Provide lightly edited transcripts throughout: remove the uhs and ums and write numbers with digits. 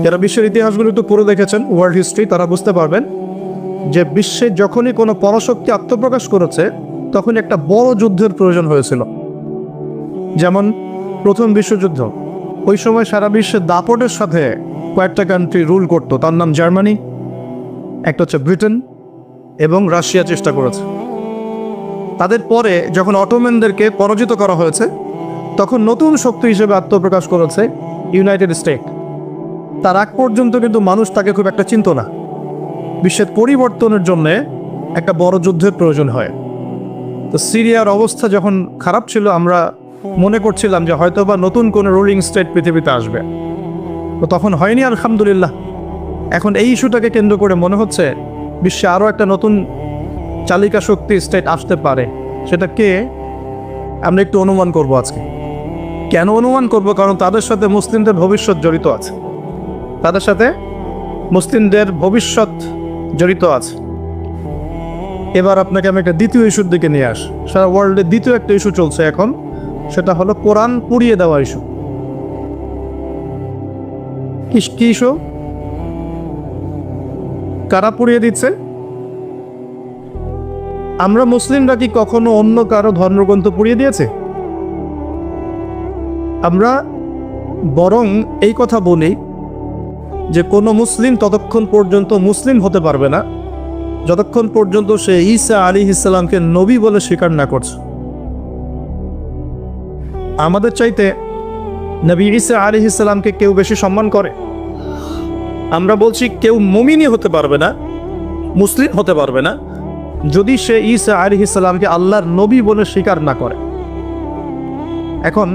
যারা বিশ্বের ইতিহাসগুলো একটু পড়ে দেখেছেন, ওয়ার্ল্ড হিস্ট্রি, তারা বুঝতে পারবেন যে বিশ্বে যখনই কোনো পরাশক্তি আত্মপ্রকাশ করেছে তখন একটা বড় যুদ্ধের প্রয়োজন হয়েছিল। যেমন প্রথম বিশ্বযুদ্ধ, ওই সময় সারা বিশ্বে দাপটের সাথে কয়েকটা কান্ট্রি রুল করতো, তার নাম জার্মানি, একটা হচ্ছে ব্রিটেন এবং রাশিয়া চেষ্টা করেছে। তাদের পরে যখন অটোম্যানদেরকে পরাজিত করা হয়েছে তখন নতুন শক্তি হিসেবে আত্মপ্রকাশ করেছে ইউনাইটেড স্টেট। তার আগ পর্যন্ত কিন্তু মানুষ তাকে খুব একটা চিনত না। বিশ্বের পরিবর্তনের জন্যে একটা বড় যুদ্ধের প্রয়োজন হয়। তো সিরিয়ার অবস্থা যখন খারাপ ছিল, আমরা মনে করছিলাম যে হয়তো বা নতুন কোনো রুলিং স্টেট পৃথিবীতে আসবে, তো তখন হয়নি, আলহামদুলিল্লাহ। এখন এই ইস্যুটাকে কেন্দ্র করে মনে হচ্ছে বিশ্বে আরও একটা নতুন চালিকা শক্তি স্টেট আসতে পারে। সেটা কে, আমরা একটু অনুমান করব আজকে। কেন অনুমান করব? কারণ তাদের সাথে মুসলিমদের ভবিষ্যৎ জড়িত আছে, তাদের সাথে মুসলিমদের ভবিষ্যৎ জড়িত আছে। এবার আপনাকে আমি একটা দ্বিতীয় ইস্যুর দিকে নিয়ে আস। সারা ওয়ার্ল্ডে দ্বিতীয় একটা ইস্যু চলছে এখন, সেটা হলো কোরআন পুড়িয়ে দেওয়া ইস্যু। কি ইস্যু? কারা পুড়িয়ে দিচ্ছে? আমরা মুসলিমরা কি কখনো অন্য কারো ধর্মগ্রন্থ পুড়িয়ে দিয়েছে? আমরা বরং এই কথা বলি যে কোনো মুসলিম ততক্ষণ পর্যন্ত মুসলিম হতে পারবে না যতক্ষণ পর্যন্ত সে ঈসা আলাইহিস সালামকে নবী বলে স্বীকার না করছে। আমাদের চাইতে নবী ঈসা আলাইহিস সালামকে কেউ বেশি সম্মান করে? আমরা বলছি কেউ মুমিনই হতে পারবে না, মুসলিম হতে পারবে না যদি সে ঈসা আলাইহিস সালামকে আল্লাহর নবী বলে স্বীকার না করে। এখন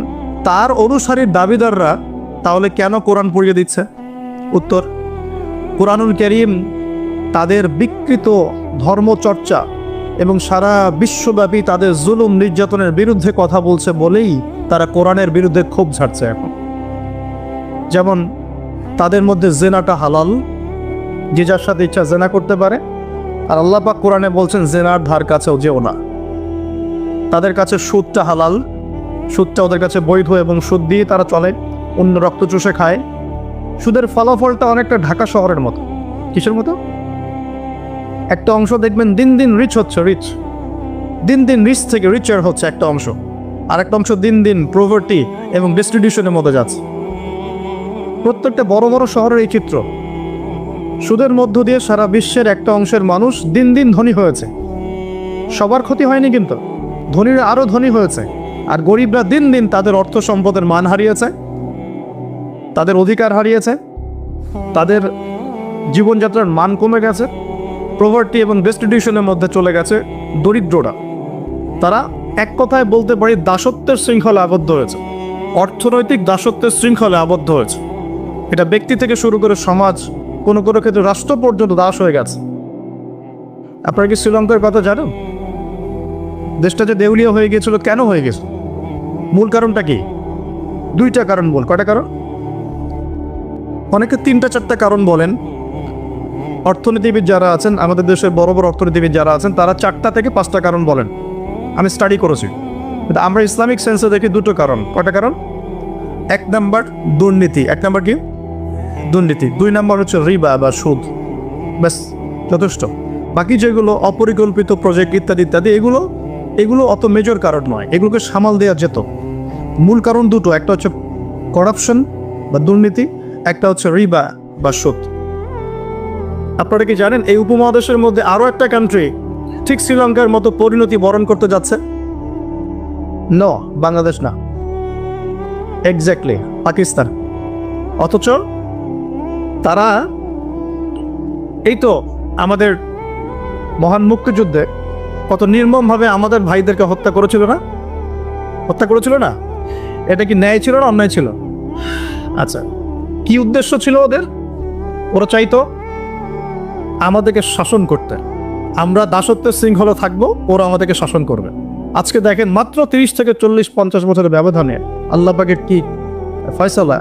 তার অনুসারীর দাবিদাররা তাহলে কেন কোরআন পড়িয়ে দিচ্ছে? উত্তর, কোরআনুল কারীম তাদের বিকৃত ধর্মচর্চা এবং সারা বিশ্বব্যাপী তাদের জুলুম নির্যাতনের বিরুদ্ধে কথা বলছে বলেই তারা কোরআনের বিরুদ্ধে ক্ষোভ ঝাড়ছে এখন। যেমন তাদের মধ্যে জেনাটা হালাল, যে যার সাথে ইচ্ছা জেনা করতে পারে, আর আল্লাহ পাক কোরআনে বলছেন জেনার ধার কাছেও যেও না। তাদের কাছে সুদটা হালাল, সুদটা ওদের কাছে বৈধ এবং সুদ দিয়ে তারা চলে, অন্য রক্ত চুষে খায়। সুদের ফলাফলটা অনেকটা ঢাকা শহরের মতো। কিসের মতো? একটা অংশ দেখবেন দিন দিন রিচ হচ্ছে, দিন দিন রিচ থেকে রিচার হচ্ছে একটা অংশ, আর একটা অংশ দিন দিন প্রভার্টি এবং ডিস্ট্রিবিউশনের মধ্যে যাচ্ছে। প্রত্যেকটা বড় বড় শহরের এই চিত্র। সুদের মধ্য দিয়ে সারা বিশ্বের একটা অংশের মানুষ দিন দিন ধনী হয়েছে। সবার ক্ষতি হয়নি, কিন্তু ধনীরা আরও ধনী হয়েছে, আর গরিবরা দিন দিন তাদের অর্থ সম্পদের মান হারিয়েছে, তাদের অধিকার হারিয়েছে, তাদের জীবনযাত্রার মান কমে গেছে, প্রভার্টি এবং ডিস্ট্রিবিউশনের মধ্যে চলে গেছে দরিদ্ররা। তারা এক কথায় বলতে পারি দাসত্বের শৃঙ্খলে আবদ্ধ হয়েছে, অর্থনৈতিক দাসত্বের শৃঙ্খলে আবদ্ধ হয়েছে। এটা ব্যক্তি থেকে শুরু করে সমাজ, কোনো কোনো ক্ষেত্রে রাষ্ট্র পর্যন্ত দাস হয়ে গেছে। আপনারা কি শ্রীলঙ্কার কথা জানেন? দেশটা যে দেউলিয়া হয়ে গিয়েছিল, কেন হয়ে গেছে? মূল কারণটা কি? দুইটা কারণ বল। কয়টা কারণ? অনেকে 3-4টা কারণ বলেন। অর্থনীতিবিদ যারা আছেন, আমাদের দেশের বড় বড় অর্থনীতিবিদ যারা আছেন, তারা 4টা থেকে 5টা কারণ বলেন। আমি স্টাডি করেছি, কিন্তু আমরা ইসলামিক সেন্সে দেখি 2টো কারণ। কয়টা কারণ? 1 নাম্বার দুর্নীতি। 1 নাম্বার কি? দুর্নীতি। 2 নাম্বার হচ্ছে রিবা বা সুদ। ব্যাস, যথেষ্ট। বাকি যেগুলো অপরিকল্পিত প্রজেক্ট ইত্যাদি ইত্যাদি, এগুলো অত মেজর কারণ নয়, এগুলোকে সামাল দেওয়া যেত। মূল কারণ 2টো, একটা হচ্ছে করাপশন বা দুর্নীতি, একটা হচ্ছে রিবা বা সুদ। আপনারা কি জানেন এই উপমহাদেশের মধ্যে আরও একটা কান্ট্রি ঠিক শ্রীলঙ্কার মতো পরিণতি বরণ করতে যাচ্ছে? নো, বাংলাদেশ না, এক্স্যাক্টলি পাকিস্তান। অথচ তারা এই তো আমাদের মহান মুক্তিযুদ্ধে কত নির্মমভাবে আমাদের ভাইদেরকে হত্যা করেছিল না? এটা কি ন্যায় ছিল না অন্যায় ছিল? আচ্ছা, কি উদ্দেশ্য ছিল ওদের? ওরা চাইতো আমাদেরকে শাসন করতে, আমরা দাসত্বের শৃঙ্খলা থাকবো, ওরা আমাদেরকে শাসন করবে। আজকে দেখেন মাত্র 30 থেকে 40-50 বছরের ব্যবধানে আল্লাহ পাকের কি ফয়সালা।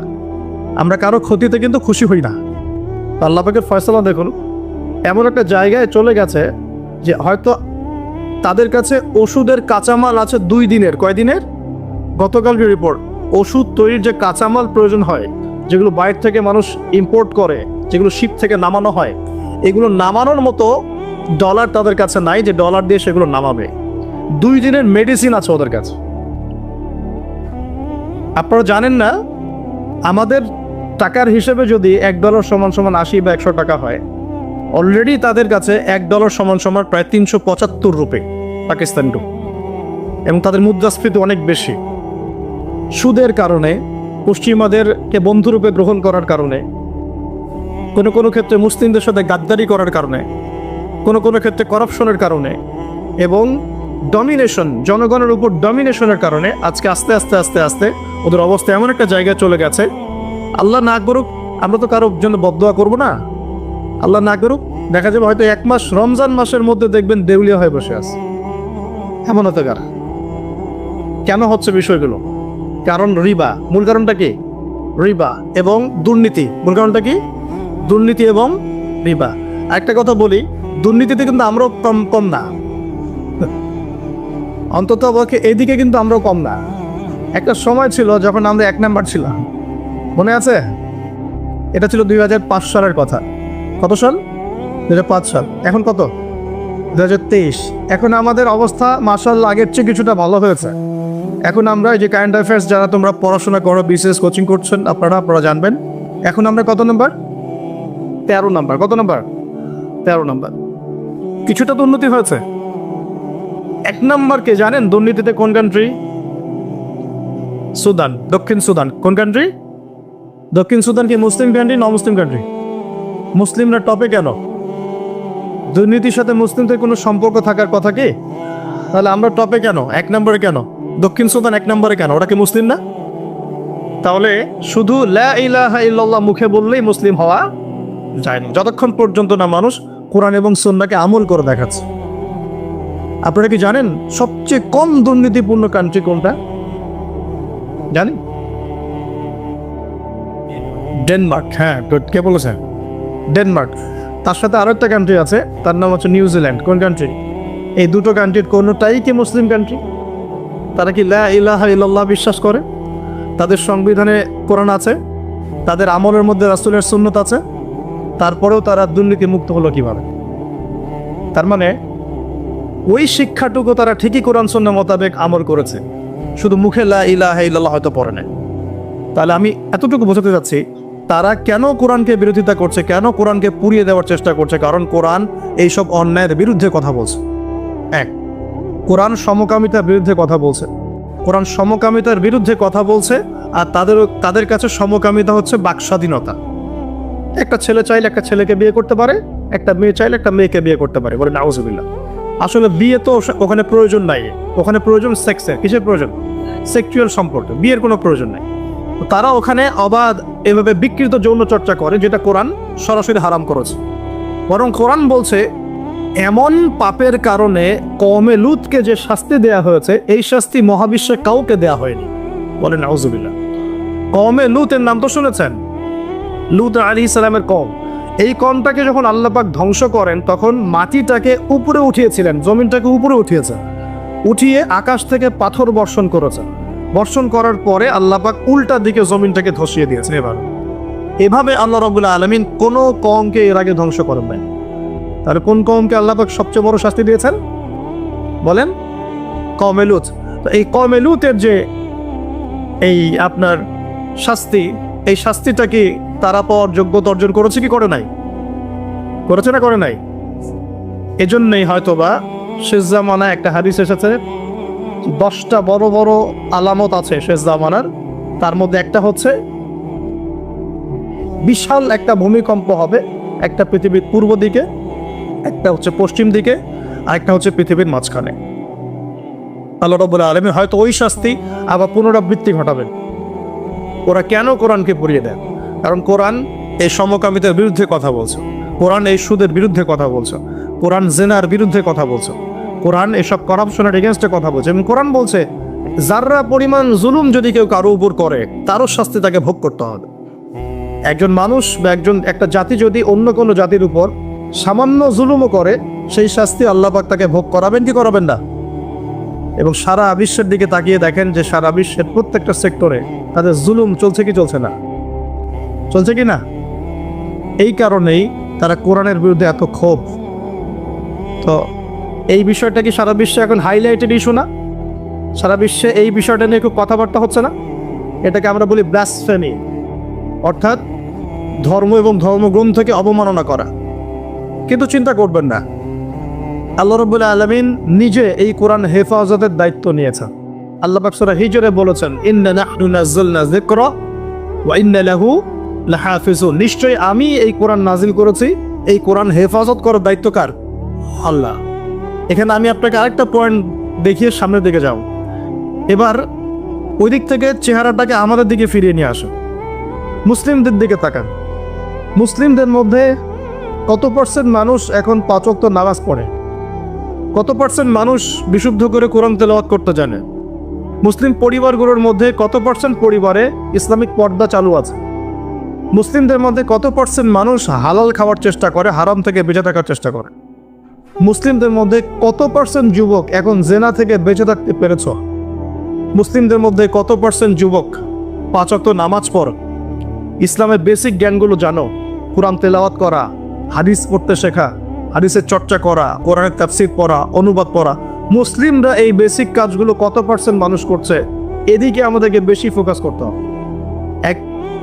আমরা কারো ক্ষতিতে কিন্তু খুশি হই না। আল্লাহ পাকের ফয়সালা দেখুন, এমন একটা জায়গায় চলে গেছে যে হয়তো তাদের কাছে ওষুধের কাঁচামাল আছে 2 দিনের। কয় দিনের? গতকালকে রিপোর্ট, ওষুধ তৈরির যে কাঁচামাল প্রয়োজন হয় যেগুলো বাইরে থেকে মানুষ ইম্পোর্ট করে, যেগুলো শিপ থেকে নামানো হয়, এগুলো নামানোর মতো ডলার তাদের কাছে নাই যে ডলার দিয়ে সেগুলো নামাবে। 2 দিনের মেডিসিন আছে ওদের কাছে। আপনারা জানেন না, আমাদের টাকার হিসেবে যদি $1 সমান সমান 80 বা 100 টাকা হয়, অলরেডি তাদের কাছে $1 সমান সমান প্রায় 375 রুপি পাকিস্তানি রুপি, এবং তাদের মুদ্রাস্ফীতি অনেক বেশি। সুদের কারণে, পশ্চিমাদেরকে বন্ধুরূপে গ্রহণ করার কারণে, কোনো কোনো ক্ষেত্রে মুসলিমদের সাথে গাদ্দারি করার কারণে, কোনো কোনো ক্ষেত্রে করাপশনের কারণে এবং ডমিনেশন, জনগণের উপর ডমিনেশনের কারণে আজকে আস্তে আস্তে আস্তে আস্তে ওদের অবস্থা এমন একটা জায়গায় চলে গেছে। আল্লাহ না করুক, আমরা তো কারোর জন্য বদদোয়া করবো না, আল্লাহ না করুক, দেখা যাবে হয়তো 1 মাস রমজান মাসের মধ্যে দেখবেন দেউলিয়া হয়ে বসে আছে। এমন হতে পারে। কেন হচ্ছে বিষয়গুলো? কারণ রিবা। মূল কারণটা কি? রিবা এবং দুর্নীতি। মূল কারণটা কি? দুর্নীতি এবং রিবা। একটা কথা বলি, দুর্নীতিতে কিন্তু আমরাও কম না, অন্তত এদিকে কিন্তু আমরাও কম না। একটা সময় ছিল যখন আমরা 1 নাম্বার ছিলাম, মনে আছে? এটা ছিল 2005 সালের কথা। কত সাল? 2005 সাল। এখন কত? 2023। এখন আমাদের অবস্থা মাশাআল্লাহ আগের চেয়ে কিছুটা ভালো হয়েছে। এখন আমরা এই যে কারেন্ট অ্যাফেয়ার্স, যারা তোমরা পড়াশোনা করো, বিসিএস কোচিং করছেন, আপনারা জানবেন এখন আমরা কত নাম্বার? 13 নাম্বার। কত নাম্বার? 13 নাম্বার। কিছুটা তো উন্নতি হয়েছে। 1 নাম্বারকে জানেন দুর্নীতিতে কোন কান্ট্রি? সুদান, দক্ষিণ সুদান। কোন কান্ট্রি? দক্ষিণ সুদান কি মুসলিম কান্ট্রি না অমুসলিম কান্ট্রি? মুসলিমরা টপে কেন? দুর্নীতির সাথে মুসলিমদের কোনো সম্পর্ক থাকার কথা কি? তাহলে আমরা টপে কেন? 1 নম্বরে কেন? দক্ষিণ সুদান 1 নম্বরে কেন? ওরা কি মুসলিম না? তাহলে শুধু লা ইলাহা ইল্লাল্লাহ মুখে বললেই মুসলিম হওয়া যায় না, যতক্ষণ পর্যন্ত না মানুষ কোরআন এবং সুন্নাহকে আমল করে দেখাচ্ছে। আপনারা কি জানেন সবচেয়ে কম দুর্নীতিপূর্ণ কান্ট্রি কোনটা? জানি? ডেনমার্ক। হ্যাঁ, কে বলেছেন? ডেনমার্ক। তার সাথে আরো একটা কান্ট্রি আছে, তার নাম হচ্ছে নিউজিল্যান্ড। কোন কান্ট্রি? এই দুটো কান্ট্রির কোনোটাই কি মুসলিম কান্ট্রি? তারা কি লা ইলাহা ইল্লাল্লাহ বিশ্বাস করে? তাদের সংবিধানে কোরআন আছে, তাদের আমলের মধ্যে রাসূলের সুন্নাত আছে, তারপরেও তারা দুর্নীতি মুক্ত হলো কিভাবে? তার মানে ওই শিক্ষাটুকু তারা ঠিকই কোরআন সুন্নাহ মোতাবেক আমল করেছে, শুধু মুখে লা ইলাহা ইল্লাল্লাহ হয়তো পড়ে না। তাহলে আমি এতটুকু বোঝাতে যাচ্ছি, তারা কেন কোরআনকে বিরোধিতা করছে, কেন কোরআনকে পুড়িয়ে দেওয়ার চেষ্টা করছে? কারণ কোরআন এইসব অন্যায়ের বিরুদ্ধে কথা বলছে। কোরআন সমকামিতার বিরুদ্ধে কথা বলছে। কোরআন সমকামিতার বিরুদ্ধে কথা বলছে, আর তাদের কাছে সমকামিতা হচ্ছে বাকস্বাধীনতা। একটা ছেলে চাইলে একটা ছেলেকে বিয়ে করতে পারে, একটা মেয়ে চাইলে একটা মেয়েকে বিয়ে করতে পারে। বলে নাউজুবিল্লাহ। আসলে বিয়ে তো ওখানে প্রয়োজন নাই, ওখানে প্রয়োজন সেক্সের। কিসের প্রয়োজন? সেক্সুয়াল সম্পর্ক। বিয়ের কোনো প্রয়োজন নাই। তারা ওখানে অবাধ এভাবে বিকৃত যৌন চর্চা করে, যেটা কোরআন সরাসরি হারাম করেছে। বরং কোরআন বলছে এমন পাপের কারণে কওমে লুতকে যে শাস্তি দেয়া হয়েছে, এই শাস্তি মহাবিশ্বে কাউকে দেয়া হয়নি। বলে নাউজুবিল্লাহ। কওমে লুতের নাম তো শুনেছেন? লুত আলাইহিস সালামের কওম। এই কওমটাকে যখন আল্লাহ পাক ধ্বংস করেন, তখন মাটিটাকে উপরে উঠিয়েছিলেন, জমিনটাকে উপরে উঠিয়েছেন, উঠিয়ে আকাশ থেকে পাথর বর্ষণ করেছেন। বর্ষণ করার পরে আল্লাহ পাক উল্টা দিকে জমিনটাকে ধসিয়ে দিয়েছেন। এভাবে আল্লাহ রাব্বুল আলামিন কোনো কওমকে এর আগে ধ্বংস করেন নাই। তাহলে কোন কওমকে আল্লাহ পাক সবচেয়ে বড় শাস্তি দিয়েছেন? বলেন? কওমে লুত। তো এই কওমে লুতের যে এই আপনার শাস্তি, এই শাস্তিটা কি তারা পাওয়ার যোগ্যতা অর্জন করেছে কি করে নাই? করেছে না করে নাই? এজন্যই হয়তোবা শেষ জামানায় একটা হাদিস এসেছে, 10টা বড় বড় আলামত আছে শেষ জামানার। তার মধ্যে একটা হচ্ছে বিশাল একটা ভূমিকম্প হবে, একটা পৃথিবীর পূর্ব দিকে, একটা হচ্ছে পশ্চিম দিকে, আর একটা হচ্ছে পৃথিবীর মাঝখানে। আল্লাহ রাব্বুল আলামিন হয়তো ওই শাস্তি আবার পুনরাবৃত্তি ঘটাবেন। ওরা কেন কোরআনকে পুড়িয়ে দেয়? কারণ কোরআন এই সমকামিতার বিরুদ্ধে কথা বলছে, কোরআন এই সুদের বিরুদ্ধে কথা বলছে, কোরআন জিনার বিরুদ্ধে কথা বলছে, কোরআন এসব করাপশনের এগেনস্টে কথা বলছে। এবং কোরআন বলছে যাররা পরিমাণ জুলুম যদি কেউ কারো উপর করে, তারও শাস্তি তাকে ভোগ করতে হবে। একজন মানুষ বা একটা জাতি যদি অন্য কোনো জাতির উপর সামান্য জুলুমও করে, সেই শাস্তি আল্লাহ পাক তাকে ভোগ করাবেন কি করাবেন না? এবং সারা বিশ্বের দিকে তাকিয়ে দেখেন যে সারা বিশ্বের প্রত্যেকটা সেক্টরে তাদের জুলুম চলছে কি চলছে না? চলছে কি না? এই কারণেই তারা কোরআনের বিরুদ্ধে এত ক্ষোভ। তো এই বিষয়টা কি সারা বিশ্বে এখন হাইলাইটেড ইস্যু না? সারা বিশ্বে এই বিষয়টা নিয়ে খুব কথাবার্তা হচ্ছে না? এটাকে আমরা বলি ব্লাসফেমি, অর্থাৎ ধর্ম এবং ধর্মগ্রন্থকে অবমাননা করা। কিন্তু চিন্তা করবেন না, আল্লাহ রাব্বুল আলামিন নিজে এই কোরআন হেফাজতের দায়িত্ব নিয়েছেন। আল্লাহ পাক সূরা হিজরে বলেছেন, ইন্না নাহনু নাযালনা যিকরা ওয়া ইন্না লাহু লাহাফিজুন। নিশ্চয়ই আমি এই কোরআন নাজিল করেছি, এই কোরআন হেফাজত করার দায়িত্ব কার? আল্লাহ। এখানে আমি আপনাকে আরেকটা পয়েন্ট দেখিয়ে সামনের দিকে যাব। এবার ওই দিক থেকে চেহারাটাকে আমাদের দিকে ফিরিয়ে নিয়ে আসুন, মুসলিমদের দিকে তাকান। মুসলিমদের মধ্যে কত পার্সেন্ট মানুষ এখন 5 ওয়াক্ত নামাজ পড়ে? কত পার্সেন্ট মানুষ বিশুদ্ধ করে কোরআন তেলাওয়াত করতে জানে? মুসলিম পরিবারগুলোর মধ্যে কত পার্সেন্ট পরিবারে ইসলামিক পর্দা চালু আছে? মুসলিমদের মধ্যে কত পার্সেন্ট মানুষ হালাল খাওয়ার চেষ্টা করে, হারাম থেকে বেঁচে থাকার চেষ্টা করে? মুসলিমদের মধ্যে কত পার্সেন্ট যুবক এখন জেনা থেকে বেঁচে থাকতে পেরেছ? মুসলিমদের মধ্যে কত পার্সেন্ট যুবক 5 ওয়াক্ত নামাজ পড়, ইসলামের বেসিক জ্ঞানগুলো জানো, কোরআন তেলাওয়াত করা, হাদিস পড়তে শেখা, হাদিসের চর্চা করা, কোরআনের তাফসীর পড়া, অনুবাদ পড়া? মুসলিমরা এই বেসিক কাজগুলো কত পার্সেন্ট মানুষ করছে? এদিকে আমাদেরকে বেশি ফোকাস করতে হবে।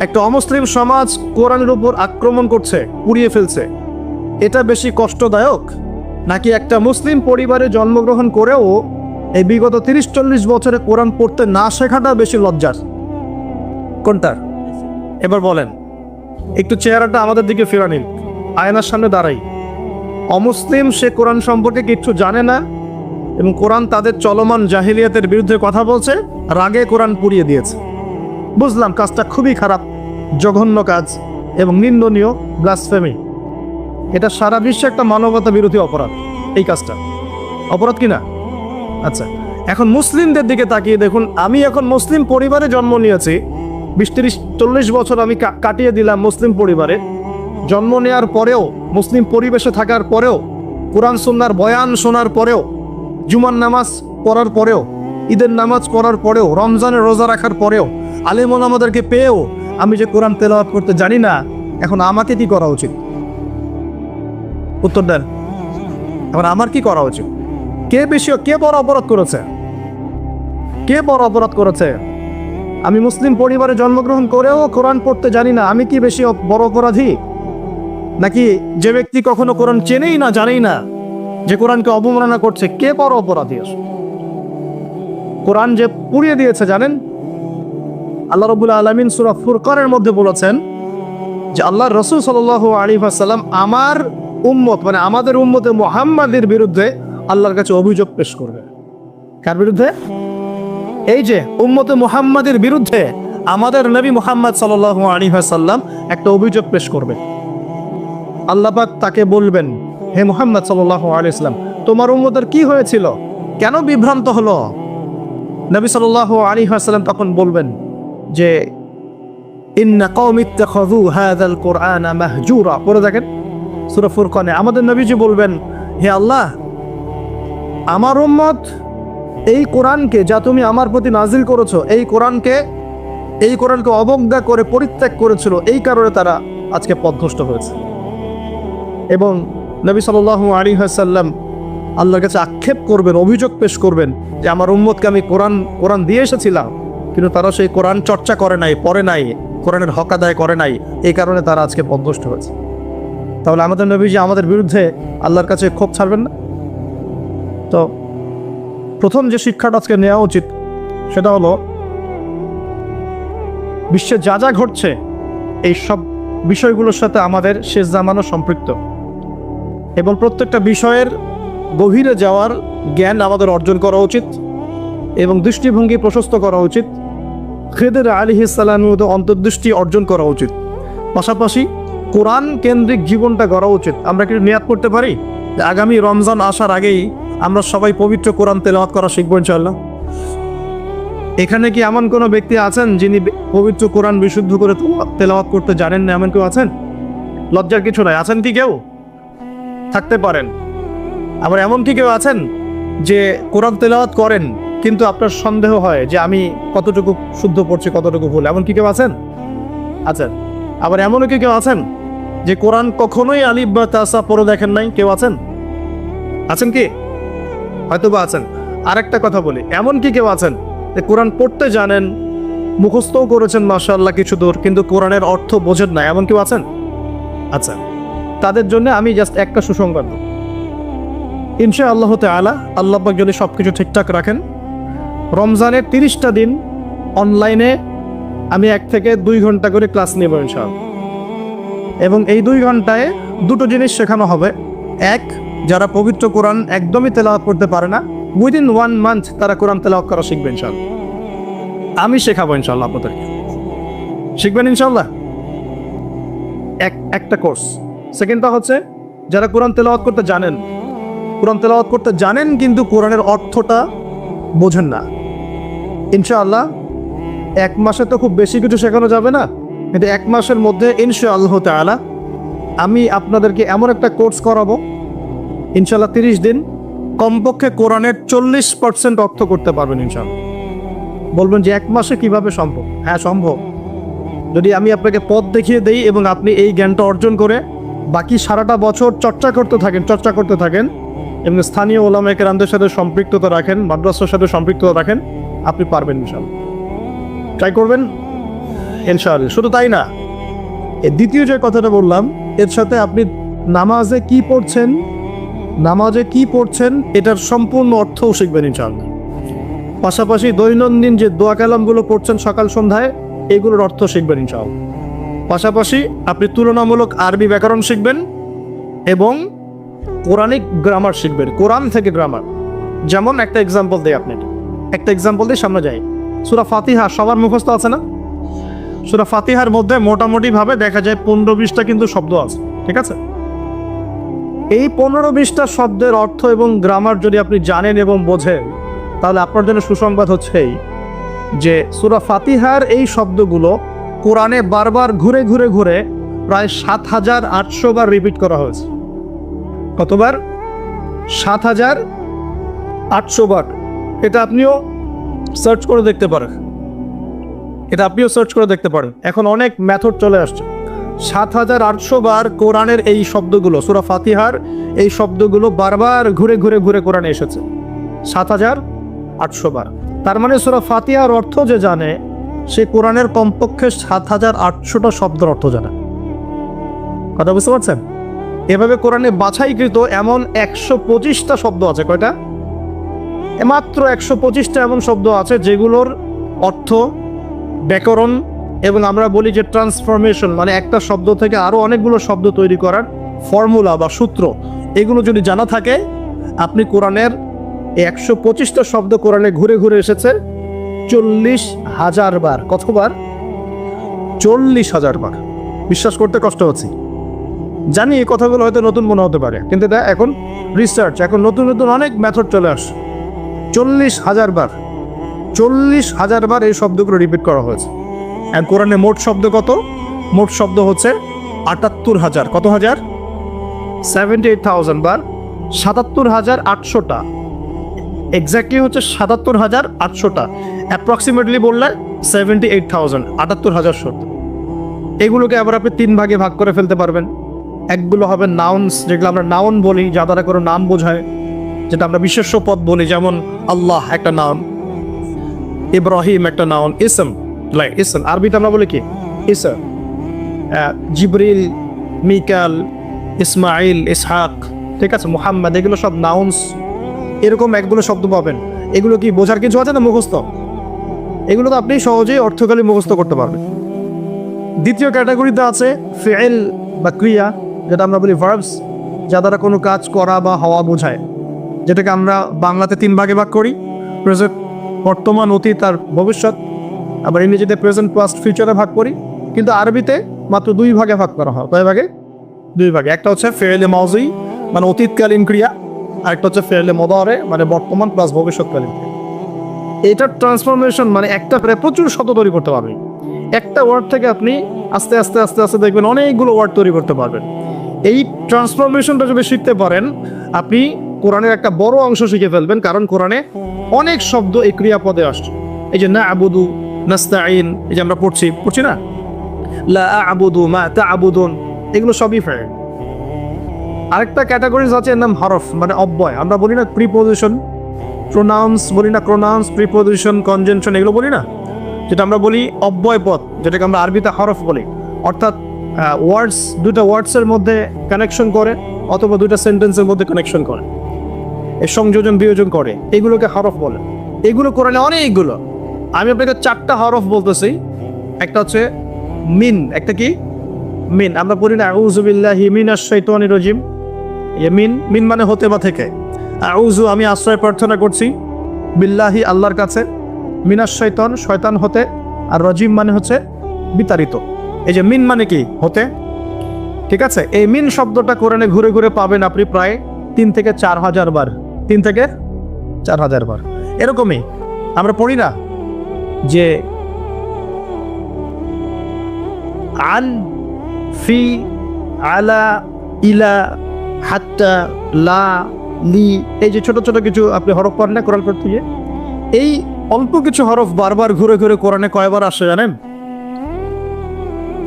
একটা অমুসলিম সমাজ কোরআনের উপর আক্রমণ করছে, পুড়িয়ে ফেলছে, এটা বেশি কষ্টদায়ক নাকি একটা মুসলিম পরিবারে জন্মগ্রহণ করেও এই বিগত 30-40 বছরে কোরআন পড়তে না শেখাটা বেশি লজ্জার? কোনটার? এবার বলেন, একটু চেহারাটা আমাদের দিকে ফেরা নিন, আয়নার সামনে দাঁড়াই। অমুসলিম, সে কোরআন সম্পর্কে কিচ্ছু জানে না এবং কোরআন তাদের চলমান জাহিলিয়াতের বিরুদ্ধে কথা বলছে, রাগে কোরআন পুড়িয়ে দিয়েছে। বুঝলাম কাজটা খুবই খারাপ, জঘন্য কাজ এবং নিন্দনীয়, ব্লাসফেমি। এটা সারা বিশ্বে একটা মানবতা বিরোধী অপরাধ। এই কাজটা অপরাধ কিনা? আচ্ছা, এখন মুসলিমদের দিকে তাকিয়ে দেখুন। আমি এখন মুসলিম পরিবারে জন্ম নিয়েছি, 20-30-40 বছর আমি কাটিয়ে দিলাম মুসলিম পরিবারে। জন্ম নেওয়ার পরেও, মুসলিম পরিবেশে থাকার পরেও, কোরআন সুন্নাহর বয়ান শোনার পরেও, জুমার নামাজ পড়ার পরেও, ঈদের নামাজ পড়ার পরেও, রমজানের রোজা রাখার পরেও, আলেম ওলামাদেরকে পেয়েও আমি যে কোরআন তেলাওয়াত করতে জানি না, এখন আমাকে কি করা উচিত? উত্তর দেন। এখন আমার কি করা উচিত? কে বড় অপরাধ করেছে? কে বড় অপরাধ করেছে? আমি মুসলিম পরিবারে জন্মগ্রহণ করেও কোরআন পড়তে জানি না, আমি কি বেশি বড় অপরাধী? নাকি যে ব্যক্তি কখনো কোরআন চেনেই না, জানেই না, যে কোরআনকে অবমাননা করছে, কে বড় অপরাধী? কোরআন যে পুড়িয়ে দিয়েছে জানেন? আল্লাহ রাব্বুল আলামিন সূরা ফুরকানের মধ্যে বলেছেন যে আল্লাহর রাসূল সাল্লাল্লাহু আলাইহি ওয়াসাল্লাম আমার উম্মত, মানে আমাদের উম্মতে মুহাম্মাদের বিরুদ্ধে আল্লাহর কাছে অভিযোগ পেশ করবে। কার বিরুদ্ধে? এই যে উম্মতে মুহাম্মাদের বিরুদ্ধে আমাদের নবী মুহাম্মদ সাল্লাল্লাহু আলাইহি ওয়াসাল্লাম একটা অভিযোগ পেশ করবে। আল্লাহ পাক তাকে বলবেন, হে মুহাম্মদ সাল্লাল্লাহু আলাইহি ওয়াসাল্লাম, তোমার উম্মতের কি হয়েছিল, কেন বিভ্রান্ত হলো? নবী সাল্লাল্লাহু আলাইহি ওয়াসাল্লাম তখন বলবেন যে ইন্না কওমি ইত্তাখাযু হাযাল কুরআনা মাহজুরা। পড়ে দেখেন সূরা ফুরকানে আমাদের নবীজি বলবেন, হে আল্লাহ, আমার উম্মত এই কোরআনকে, যা তুমি আমার প্রতি নাজিল করেছো, এই কোরআনকে অবজ্ঞা করে পরিত্যাগ করেছিল, এই কারণে তারা আজকে পথভ্রষ্ট হয়েছে। এবং নবী সাল্লাল্লাহু আলাইহি ওয়াসাল্লাম আল্লাহর কাছে আক্ষেপ করবেন, অভিযোগ পেশ করবেন যে আমার উম্মতকে আমি কোরআন দিয়ে এসেছিলাম, কিন্তু তারা সেই কোরআন চর্চা করে নাই, পড়ে নাই, কোরআনের হক আদায় করে নাই, এই কারণে তারা আজকে পথভ্রষ্ট হয়েছে। তাহলে আমাদের নবীজি আমাদের বিরুদ্ধে আল্লাহর কাছে ক্ষোভ ছাড়বেন না? তো প্রথম যে শিক্ষাটা আজকে নেওয়া উচিত সেটা হলো, বিশ্বে যা যা ঘটছে এই সব বিষয়গুলোর সাথে আমাদের শেষ জামানো সম্পৃক্ত, এবং প্রত্যেকটা বিষয়ের গভীরে যাওয়ার জ্ঞান আমাদের অর্জন করা উচিত এবং দৃষ্টিভঙ্গি প্রশস্ত করা উচিত। খিদর আলাইহিস সালামের মতো অন্তর্দৃষ্টি অর্জন করা উচিত। পাশাপাশি কোরআন কেন্দ্রিক জীবনটা গড়া উচিত। আমরা কি নিয়াত করতে পারি যে আগামী রমজান আসার আগেই আমরা সবাই পবিত্র কোরআন তেলাওয়াত করা শিখবো ইনশাআল্লাহ? এখানে কি এমন কোনো ব্যক্তি আছেন যিনি পবিত্র কোরআন বিশুদ্ধ করে তেলাওয়াত করতে জানেন না? এমন কেউ আছেন? লজ্জার কিছু নাই। আছেন কি কেউ? থাকতে পারেন। আবার এমন কি কেউ আছেন যে কোরআন তেলাওয়াত করেন কিন্তু আপনার সন্দেহ হয় যে আমি কতটুকু শুদ্ধ পড়ছি, কতটুকু ভুল? এমন কি কেউ আছেন? আচ্ছা, আবার এমনও কি কেউ আছেন যে কোরআন কখনোই আলিফ বা তাসা পড়ে দেখেন নাই? কেউ আছেন? আছেন কি? হয়তো বা আছেন। আরেকটা কথা বলি, এমন কি কেউ আছেন যে কোরআন পড়তে জানেন, মুখস্থও করেছেন মাশাআল্লাহ কিছু দূর, কিন্তু কোরআনের অর্থ বোঝেন না, এমন কেউ আছেন? আচ্ছা, তাদের জন্য আমি জাস্ট একটা সুসংবাদ দেব। ইনশাআল্লাহ তাআলা আল্লাহ পাক যদি সব কিছু ঠিকঠাক রাখেন, রমজানের 30টা দিন অনলাইনে আমি 1 থেকে 2 ঘন্টা করে ক্লাস নেব ইনশাআল্লাহ। এবং এই 2 ঘন্টায় দুটো জিনিস শেখানো হবে। এক, যারা পবিত্র কোরআন একদমই তেলাওয়াত করতে পারে না, উইদিন 1 মান্থ তারা কোরআন তেলাওয়াত করা শিখবে ইনশাআল্লাহ। আমি শেখাবো ইনশাআল্লাহ আপনাদেরকে। শিখবেন ইনশাআল্লাহ? একটা কোর্স। সেকেন্ডটা হচ্ছে যারা কোরআন তেলাওয়াত করতে জানেন, কোরআন তেলাওয়াত করতে জানেন কিন্তু কোরআনের অর্থটা বোঝেন না, ইনশাআল্লাহ 1 মাসে তো খুব বেশি কিছু শেখানো যাবে না, কিন্তু 1 মাসের মধ্যে ইনশাআল্লাহ তাআলা আমি আপনাদেরকে এমন একটা কোর্স করাবো ইনশাআল্লাহ 30 দিন কমপক্ষে কোরআনের 40% অর্থ করতে পারবেন ইনশাআল্লাহ। বলবেন যে 1 মাসে কিভাবে সম্ভব? হ্যাঁ সম্ভব, যদি আমি আপনাকে পথ দেখিয়ে দেই এবং আপনি এই জ্ঞানটা অর্জন করে বাকি সারাটা বছর চর্চা করতে থাকেন এবং স্থানীয় ওলামায়ে কেরামদের সাথে সম্পৃক্ততা রাখেন, মাদ্রাসার সাথে সম্পৃক্ততা রাখেন, আপনি পারবেন ইনশাআল্লাহ। ট্রাই করবেন ইনশাআল্লাহ। শুধু তাই না, এই দ্বিতীয় যে কথাটা বললাম, এর সাথে আপনি নামাজে কি পড়ছেন এটার সম্পূর্ণ অর্থও শিখবেন ইনশাআল্লাহ। পাশাপাশি দৈনন্দিন যে দোয়া কালামগুলো পড়ছেন সকাল সন্ধ্যায়, এগুলোর অর্থ শিখবেন ইনশাআল্লাহ। পাশাপাশি আপনি তুলনামূলক আরবি ব্যাকরণ শিখবেন এবং কোরআনিক গ্রামার শিখবেন, কোরআন থেকে গ্রামার। যেমন একটা এক্সাম্পল দিই, একটা এক্সাম্পল দিয়ে সামনে যাই। সূরা ফাতিহা সবার মুখস্থ আছে না? সূরা ফাতিহার মধ্যে মোটামুটি ভাবে দেখা যায় 15-20টা কিন্তু শব্দ আছে, ঠিক আছে? এই 15-20টা শব্দের অর্থ এবং গ্রামার যদি আপনি জানেন এবং বোঝেন, তাহলে আপনার জন্য সুসংবাদ হচ্ছে এই যে সূরা ফাতিহার এই শব্দগুলো কোরআনে বারবার ঘুরে প্রায় 7800 বার রিপিট করা হয়েছে। কতবার? 7800 বার। এটা আপনিও সার্চ করে দেখতে পারেন। এখন অনেক মেথড চলে আসছে। 7800 বার কোরআনের এই শব্দগুলো, সূরা ফাতিহার এই শব্দগুলো বারবার ঘুরে কোরআনে এসেছে 7800 বার। তার মানে সূরা ফাতিহার অর্থ যে জানে, সে কোরআনের কমপক্ষে 7800টা শব্দের অর্থ জানে। কথা বুঝতে পারছেন? এভাবে কোরআনে বাছাইকৃত এমন 125টা শব্দ আছে। কয়টা? মাত্র 125টা এমন শব্দ আছে যেগুলোর অর্থ, ব্যাকরণ এবং আমরা বলি যে ট্রান্সফরমেশন, মানে একটা শব্দ থেকে আরো অনেকগুলো শব্দ তৈরি করার ফর্মুলা বা সূত্র, এগুলো যদি জানা থাকে, আপনি কোরআনের 125টা শব্দ কোরআনে ঘুরে এসেছে 40,000 বার। কতবার? 40,000 বার। বিশ্বাস করতে কষ্ট হচ্ছে, জানি এই কথাগুলো হয়তো নতুন মনে হতে পারে, কিন্তু এখন রিসার্চ, এখন নতুন অনেক মেথড চলে আসে। 40,000 বার, 40,000 বার এই শব্দগুলো রিপিট করা হয়েছে। আর কোরআনে মোট শব্দ কত? মোট শব্দ হচ্ছে 78,000। কত হাজার? 78,000 বার। 77,800টা, এক্স্যাক্টলি হচ্ছে 77,800টা। অ্যাপ্রক্সিমেটলি বললে 78,000, 78,000 শব্দ। এগুলোকে আবার আপনি 3 ভাগে ভাগ করে ফেলতে পারবেন। একগুলো হবে নাউন্স, যেগুলো আমরা নাউন বলি, যা দ্বারা কোনো নাম বোঝায়, যেটা আমরা বিশেষ্য পদ বলি, যেমন আল্লাহ একটা নাউন, ইব্রাহিম একটা নাউন, ইসম আরবিতে আমরা বলি কি? ইসম। জিবরিল, মিকাল, ইসমাইল, ইসহাক, ঠিক আছে, মুহাম্মদ, এগুলো সব নাউন্স। এরকম একগুলো শব্দ পাবেন। এগুলো কি বোঝার কিছু আছে না মুখস্থ? এগুলো তো আপনি সহজেই অর্থকালী মুখস্থ করতে পারবেন। দ্বিতীয় ক্যাটাগরিতে আছে ফিইল বা ক্রিয়া, যেটা আমরা বলি ভার্বস, যা দ্বারা কোনো কাজ করা বা হওয়া বোঝায়, যেটাকে আমরা বাংলাতে 3 ভাগে ভাগ করি, প্রেজেন্ট, বর্তমান, অতীত আর ভবিষ্যৎ। আবার ইংরেজিতে প্রেজেন্ট, পাস্ট, ফিউচারে ভাগ করি, কিন্তু আরবিতে মাত্র 2 ভাগে ভাগ করা হয়। কয় ভাগে? 2 ভাগে। একটা হচ্ছে ফেয়েলে মাউজি, মানে অতীতকালীন ক্রিয়া, আর একটা হচ্ছে ফেয়েলে মুদারে, মানে বর্তমান প্লাস ভবিষ্যৎকালীন ক্রিয়া। এটার ট্রান্সফরমেশন মানে একটা প্রচুর শব্দ তৈরি করতে পারবেন। একটা ওয়ার্ড থেকে আপনি আস্তে আস্তে দেখবেন অনেকগুলো ওয়ার্ড তৈরি করতে পারবেন। এই ট্রান্সফরমেশনটা যদি শিখতে পারেন, আপনি কোরআনের একটা বড় অংশ শিখে ফেলবেন, কারণ কোরআনে অনেক শব্দ এই ক্রিয়াপদে আসছে। এই যে না'বুদু, নাস্তাঈন, এই যে আমরা পড়ছি না, লা আ'বুদু মা তা'বুদুন, এগুলো সবই ফেল। আরেকটা ক্যাটাগরিজ আছে, এর নাম হরফ, মানে অব্যয়। আমরা বলি না প্রিপোজিশন, প্রোনাউন্স বলি না, প্রোনাউন্স, প্রিপোজিশন, কনজাংশন, এগুলো বলি না, যেটা আমরা বলি অব্যয় পদ, যেটাকে আমরা আরবিতে হরফ বলি। অর্থাৎ ওয়ার্ডস, দুটো ওয়ার্ডসের মধ্যে কানেকশন করে অথবা দুটো সেন্টেন্সের মধ্যে কানেকশন করে, এর সংযোজন বিয়োজন করে, এগুলোকে হরফ বলে। এগুলো কোরআনে অনেকগুলো। আমি আপনাকে 4টা হরফ বলতেছি। একটা হচ্ছে মিন, একটা কি মিন। আমরা পড়ি না আউযু বিল্লাহি মিনাশ শাইতানির রাজিম, মিন, মিন মানে হতে বা থেকে। আউযু আমি আশ্রয় প্রার্থনা করছি, বিল্লাহি আল্লাহর কাছে, মিনাশ শাইতান শয়তান হতে, আর রাজিম মানে হচ্ছে বিতাড়িত। এই যে মিন মানে কি হতে, ঠিক আছে। এই মিন শব্দটা কোরআনে ঘুরে ঘুরে পাবেন আপনি প্রায় 3 থেকে 4,000 বার, 3 থেকে 4,000 বার। এরকমই আমরা পড়ি না যে আন, ফি, আলা, ইলা, হাত্তা, লা, লি, এই যে ছোট ছোট কিছু আপনি হরফ পড়েন না কোরআন পড়তে গিয়ে, এই অল্প কিছু হরফ বারবার ঘুরে ঘুরে কোরআনে কয়বার আসে জানেন?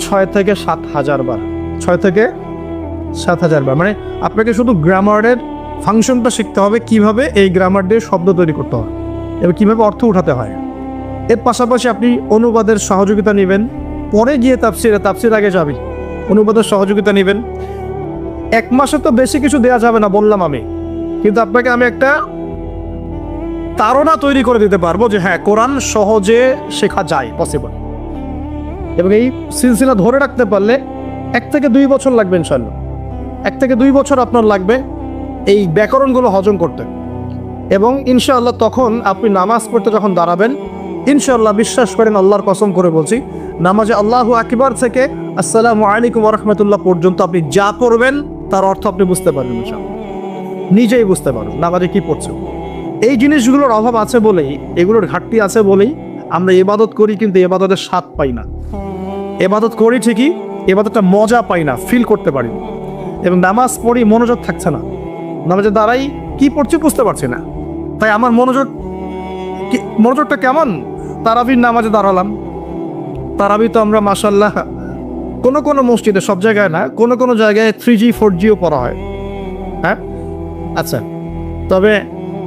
6 থেকে 7,000 বার। 6 থেকে 7,000 বার। মানে আপনাকে শুধু গ্রামারের ফাংশনটা শিখতে হবে, কিভাবে এই গ্রামার দিয়ে শব্দ তৈরি করতে হয় এবং কিভাবে অর্থ উঠাতে হয়। এর পাশাপাশি আপনি অনুবাদের সহযোগিতা নেবেন, পরে গিয়ে তাফসির আগে যাবি, অনুবাদের সহযোগিতা নেবেন। 1 মাসে তো বেশি কিছু দেওয়া যাবে না বললাম আমি, কিন্তু আপনাকে আমি একটা তাড়না তৈরি করে দিতে পারবো যে হ্যাঁ, কোরআন সহজে শেখা যায়, পসিবল। এবং এই সিলসিলা ধরে রাখতে পারলে 1 থেকে 2 বছর লাগবে ইনশাআল্লাহ। 1 থেকে 2 বছর আপনার লাগবে এই ব্যাকরণগুলো হজম করতে। এবং ইনশাআল্লাহ তখন আপনি নামাজ পড়তে যখন দাঁড়াবেন, ইনশাআল্লাহ বিশ্বাস করেন, আল্লাহর কসম করে বলছি, নামাজে আল্লাহু আকবার থেকে আসসালামু আলাইকুম ওয়া রাহমাতুল্লাহ পর্যন্ত আপনি যা পড়বেন তার অর্থ আপনি বুঝতে পারবেন ইনশাআল্লাহ, নিজেই বুঝতে পারবেন নামাজে কি পড়ছে। এই জিনিসগুলোর অভাব আছে বলেই, এগুলোর ঘাটতি আছে বলেই আমরা ইবাদত করি, কিন্তু ইবাদতের স্বাদ পাই না। ইবাদত করি ঠিকই, ইবাদতটা মজা পাই না, ফিল করতে পারি না। এবং নামাজ পড়ি, মনোযোগ থাকছে না, নামাজে দাঁড়াই কি পড়ছি বুঝতে পারছি না। তাই আমার মনোযোগটা কেমন? তারাবির নামাজে দাঁড়ালাম, তারাবি তো আমরা মাশাআল্লাহ কোনো কোনো মসজিদে, সব জায়গায় না, কোনো কোনো জায়গায় 3G 4Gও পড়া হয়। হ্যাঁ, আচ্ছা, তবে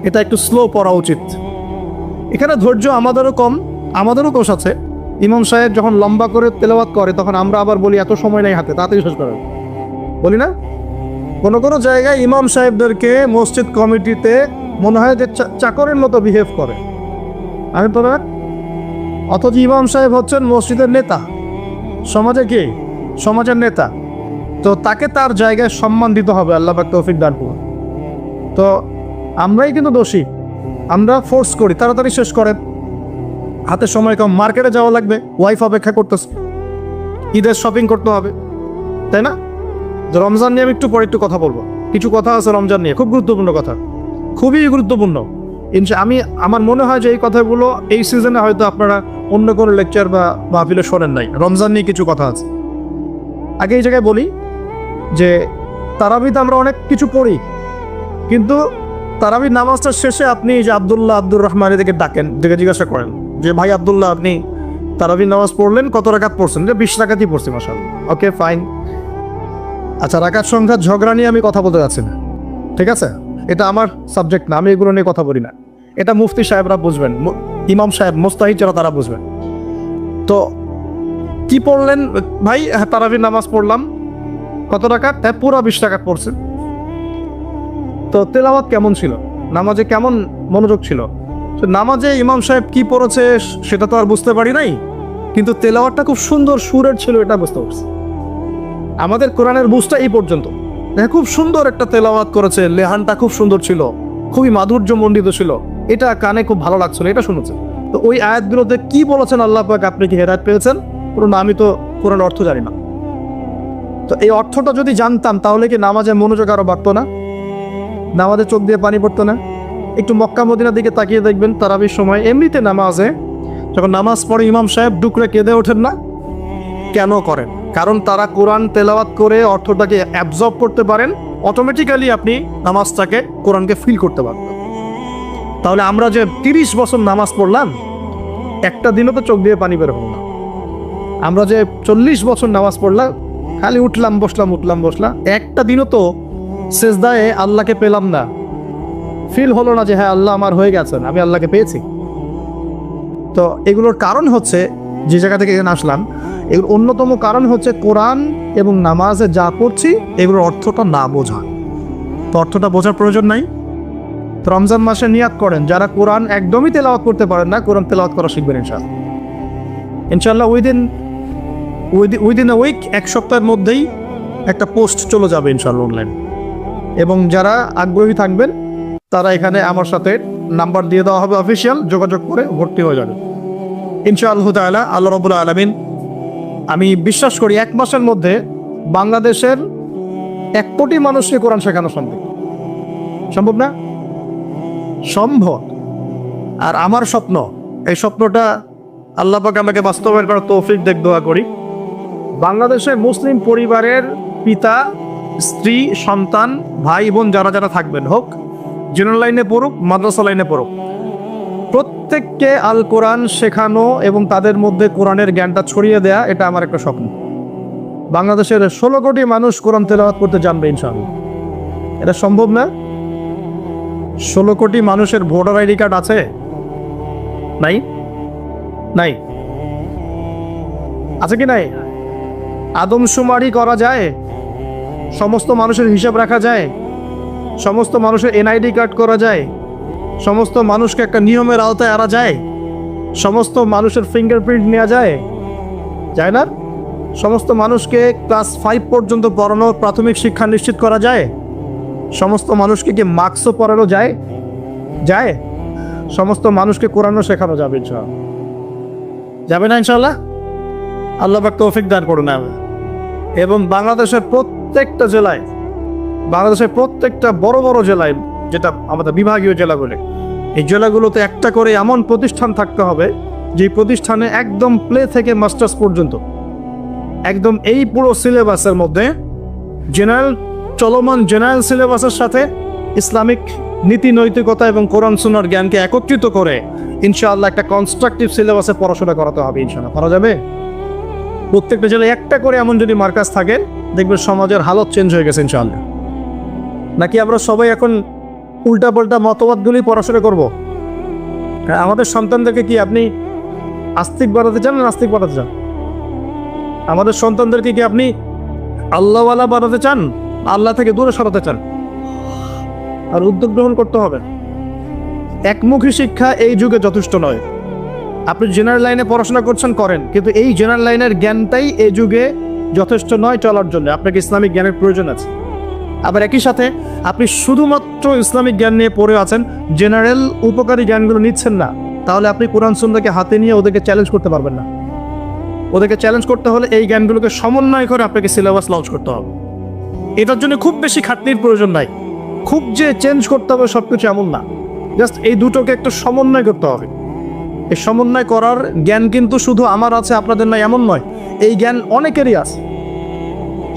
এটা একটু স্লো পড়া উচিত। এখানে ধৈর্য আমাদেরও কম, আমাদেরও দোষ আছে। ইমাম সাহেব যখন লম্বা করে তেলাওয়াত করে তখন আমরা আবার বলি এত সময় নেই হাতে, তাড়াতাড়ি শেষ করে বলি না। কোনো কোনো জায়গায় ইমাম সাহেবদেরকে মসজিদ কমিটিতে মনে হয় যে চাকরের মতো বিহেভ করে, আমি তো না। অথচ ইমাম সাহেব হচ্ছেন মসজিদের নেতা, সমাজে কি, সমাজের নেতা। তো তাকে তার জায়গায় সম্মান দিতে হবে, আল্লাহ পাক তৌফিক দান করুন। তো আমরাই কিন্তু দোষী, আমরা ফোর্স করি তাড়াতাড়ি শেষ করেন, হাতে সময় কম, মার্কেটে যাওয়া লাগবে, ওয়াইফ অপেক্ষা করতেছে, ঈদের শপিং করতে হবে, তাই না? রমজান নিয়ে আমি একটু পরে একটু কথা বলবো, কিছু কথা আছে রমজান নিয়ে, খুব গুরুত্বপূর্ণ কথা, খুবই গুরুত্বপূর্ণ। আমার মনে হয় যে এই কথাগুলো এই সিজনে হয়তো আপনারা অন্য কোনো লেকচার বা মাহফিলে শোনেন নাই। রমজান নিয়ে কিছু কথা আছে। আগে এই জায়গায় বলি যে তারাবিতে আমরা অনেক কিছু পড়ি, কিন্তু তারাবির নামাজটা শেষে আপনি যে আব্দুর রহমান এদিকে ডাকেন, দেখে জিজ্ঞাসা করেন যে ভাই আব্দুল্লাহ, আপনি তারাবির নামাজ পড়লেন, কত রাকাত পড়ছেন? যে 20 রাকাতই পড়ছি মাশাআল্লাহ। ওকে, ফাইন। আচ্ছা, রাকাত সংখ্যা ঝগড়া নিয়ে আমি কথা বলতে যাচ্ছি না, ঠিক আছে? এটা আমার সাবজেক্ট না, আমি এগুলো নিয়ে কথা বলি না। এটা মুফতি সাহেবরা বুঝবেন, ইমাম সাহেব, মুস্তাহিদ যারা, তারা বুঝবেন। তো কি পড়লেন ভাই? হ্যাঁ, তারাবির নামাজ পড়লাম, কত রাকাত? হ্যাঁ, পুরো 20 রাকাত পড়ছেন। তো তেলাওয়াত কেমন ছিল, নামাজে কেমন মনোযোগ ছিল? নামাজে ইমাম সাহেব কি পড়েছে সেটা তো আর বুঝতে পারি নাই, কিন্তু তেলাওয়াতটা খুব সুন্দর সুরের ছিল, এটা বুঝতে পারছি। আমাদের কোরআনের বুঝটা এই পর্যন্ত, খুব সুন্দর একটা তেলাওয়াত করেছে, লেহানটা খুব সুন্দর ছিল, খুবই মাধুর্যমণ্ডিত ছিল, এটা কানে খুব ভালো লাগছিল, এটা শুনেছে। তো ওই আয়াতগুলোতে কি বলেছেন আল্লাহ পাক, আপনি কি হেদায়েত পেয়েছেন? পুরো না, আমি তো কোরআনের অর্থ জানি না। তো এই অর্থটা যদি জানতাম তাহলে কি নামাজে মনোযোগ আরো বাড়তো না? নামাজে চোখ দিয়ে পানি পড়তো না? একটু মক্কা মদিনার দিকে তাকিয়ে দেখবেন, তারাবির সময় এমনিতে নামাজে যখন নামাজ পড়ে ইমাম সাহেব ডুকরে কেঁদে ওঠেন না? কেন করেন? কারণ তারা কোরআন তেলাওয়াত করে অর্থটাকে অ্যাবজর্ব করতে পারেন, অটোমেটিক্যালি আপনি নামাজটাকে, কোরআনকে ফিল করতে পারবেন। তাহলে আমরা যে 30 বছর নামাজ পড়লাম, একটা দিনও তো চোখ দিয়ে পানি বের হলো না। আমরা যে 40 বছর নামাজ পড়লাম, খালি উঠলাম বসলাম, একটা দিনও তো সেজদায় আল্লাহকে পেলাম না, ফিল হলো না যে হ্যাঁ আল্লাহ আমার হয়ে গেছেন, আমি আল্লাহকে পেয়েছি। তো এগুলোর কারণ হচ্ছে, যে জায়গা থেকে এখানে আসলাম, এগুলোর অন্যতম কারণ হচ্ছে কোরআন এবং নামাজে যা পড়ছি এগুলোর অর্থটা না বোঝা। তো অর্থটা বোঝার প্রয়োজন নাই। তো রমজান মাসে নিয়াত করেন, যারা কোরআন একদমই তেলাওয়াত করতে পারেন না, কোরআন তেলাওয়াত করা শিখবেন ইনশাআল্লাহ। উইদিন আ উইক, এক সপ্তাহের মধ্যেই একটা পোস্ট চলে যাবে ইনশাআল্লাহ অনলাইন। এবং যারা আগ্রহী থাকবেন তারা এখানে আমার সাথে নাম্বার দিয়ে দেওয়া হবে, অফিসিয়াল, যোগাযোগ করে ভর্তি হয়ে যাবে ইনশাআল্লাহ তাআলা। আল্লাহ রাব্বুল আলামিন, আমি বিশ্বাস করি 1 মাসের মধ্যে বাংলাদেশের 1 কোটি মানুষকে কোরআন শেখানো সম্ভব। সম্ভব না? সম্ভব। আর আমার স্বপ্ন, এই স্বপ্নটা আল্লাহ পাক আমাকে বাস্তবায়ন করার তৌফিক দেখ, দোয়া করি। বাংলাদেশের মুসলিম পরিবারের পিতা, স্ত্রী, সন্তান, ভাই বোন যারা যারা থাকবেন, হোক জেনারেল লাইনে পড়ুক, মাদ্রাসা লাইনে পড়ুক, প্রত্যেককে আল কোরআন শেখানো এবং তাদের মধ্যে কোরআনের জ্ঞানটা ছড়িয়ে দেয়া, এটা আমার একটা স্বপ্ন। বাংলাদেশের 16 কোটি মানুষ কোরআন তেলাওয়াত করতে জানবে ইনশাআল্লাহ। এটা সম্ভব না? 16 কোটি মানুষের ভোটার আইডি কার্ড আছে? নাই? নাই? আছে কি নাই? আদমশুমারি করা যায়? সমস্ত মানুষের হিসাব রাখা যায়? সমস্ত মানুষের এনআইডি কার্ড করা যায়? সমস্ত মানুষকে একটা নিয়মের আওতায় আনা যায়? সমস্ত মানুষের ফিঙ্গারপ্রিন্ট নেওয়া যায়? যায় না? সমস্ত মানুষকে ক্লাস 5 পর্যন্ত পড়ানো প্রাথমিক শিক্ষা নিশ্চিত করা যায়? সমস্ত মানুষকে কি মার্কসও পড়ানো যায়? যায়? সমস্ত মানুষকে কোরআনও শেখানো যাবে ইনশাআল্লাহ। যাবে না ইনশাআল্লাহ? আল্লাহ পাক তৌফিক দান করুন। এবং বাংলাদেশের প্রত্যেকটা জেলায়, বাংলাদেশের প্রত্যেকটা বড় বড় জেলায়, যেটা আমাদের বিভাগীয় জেলাগুলো, এই জেলাগুলোতে একটা করে এমন প্রতিষ্ঠান থাকতে হবে যে প্রতিষ্ঠানে একদম প্লে থেকে মাস্টার্স পর্যন্ত একদম এই পুরো সিলেবাসের মধ্যে চলমান জেনারেল সিলেবাসের সাথে ইসলামিক নীতি নৈতিকতা এবং কোরআন সুন্নাহর জ্ঞানকে একত্রিত করে ইনশাআল্লাহ একটা কনস্ট্রাকটিভ সিলেবাসে পড়াশোনা করাতে হবে ইনশাআল্লাহ। করা যাবে? প্রত্যেকটা জেলায় একটা করে এমন যদি মার্কাজ থাকে, দেখবেন সমাজের হালত চেঞ্জ হয়ে গেছে ইনশাআল্লাহ। নাকি আমরা সবাই এখন উল্টাপাল্টা মতবাদগুলি পড়াশোনা করব? আমাদের সন্তানদেরকে কি আপনি আস্তিক বানাতে চান না নাস্তিক বানাতে চান? আমাদের সন্তানদেরকে কি আপনি আল্লাহওয়ালা বানাতে চান, আল্লাহ থেকে দূরে সরাতে চান? আর উদ্যোগ গ্রহণ করতে হবে। একমুখী শিক্ষা এই যুগে যথেষ্ট নয়। আপনি জেনারেল লাইনে পড়াশোনা করছেন, করেন, কিন্তু এই জেনারেল লাইনের জ্ঞানটাই এই যুগে যথেষ্ট নয় চলার জন্য। আপনাকে ইসলামিক জ্ঞানের প্রয়োজন আছে। আবার একই সাথে আপনি শুধুমাত্র ইসলামিক জ্ঞান নিয়ে পড়ে আছেন, জেনারেল উপকারী জ্ঞানগুলো নিচ্ছেন না, তাহলে আপনি কোরআন সুন্নাহকে হাতে নিয়ে ওদেরকে চ্যালেঞ্জ করতে পারবেন না। ওদেরকে চ্যালেঞ্জ করতে হলে এই জ্ঞানগুলোকে সমন্বয় করে আপনাকে সিলেবাস লঞ্চ করতে হবে। এটার জন্য খুব বেশি খাটনির প্রয়োজন নাই। খুব যে চেঞ্জ করতে হবে সব কিছু এমন না, জাস্ট এই দুটোকে একটু সমন্বয় করতে হবে। এই সমন্বয় করার জ্ঞান কিন্তু শুধু আমার আছে, আপনাদের নাই এমন নয়। এই জ্ঞান অনেকেরই আছে।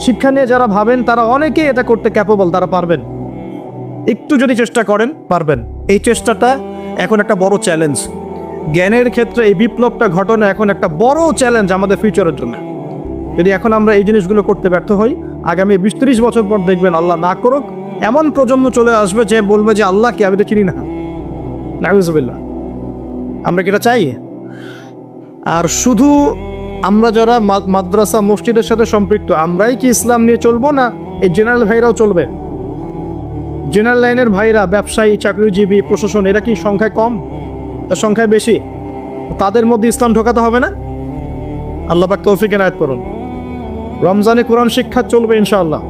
শিক্ষা নিয়ে যারা ভাবেন তারা অনেকেই এটা করতে ক্যাপেবল, তারা পারবেন। একটু যদি চেষ্টা করেন পারবেন। এই চেষ্টাটা এখন একটা বড় চ্যালেঞ্জ। জ্ঞানের ক্ষেত্রে এই বিপ্লবটা ঘটনা এখন একটা বড় চ্যালেঞ্জ আমাদের ফিউচারের জন্য। যদি এখন আমরা এই জিনিসগুলো করতে ব্যর্থ হই, আগামী 20-30 বছর পর দেখবেন, আল্লাহ না করুক, এমন প্রজন্ম চলে আসবে যে বলবে যে আল্লাহকে আমি তো চিনি না। নাউজুবিল্লাহ। আমরা কি এটা চাই? আর শুধু আমরা যারা মাদ্রাসা মসজিদের সাথে সম্পৃক্ত, আমরাই কি ইসলাম নিয়ে চলবো, না এই জেনারেল ভাইরাও চলবে? জেনারেল লাইনের ভাইরা, ব্যবসায়ী, চাকরিজীবী, প্রশাসন, এরা কি সংখ্যায় কম? তার সংখ্যায় বেশি। তাদের মধ্যে ইসলাম ঢোকাতে হবে না? আল্লাহ পাক তৌফিক এনায়েত করুন। রমজানে কোরআন শিক্ষা চলবে ইনশাআল্লাহ।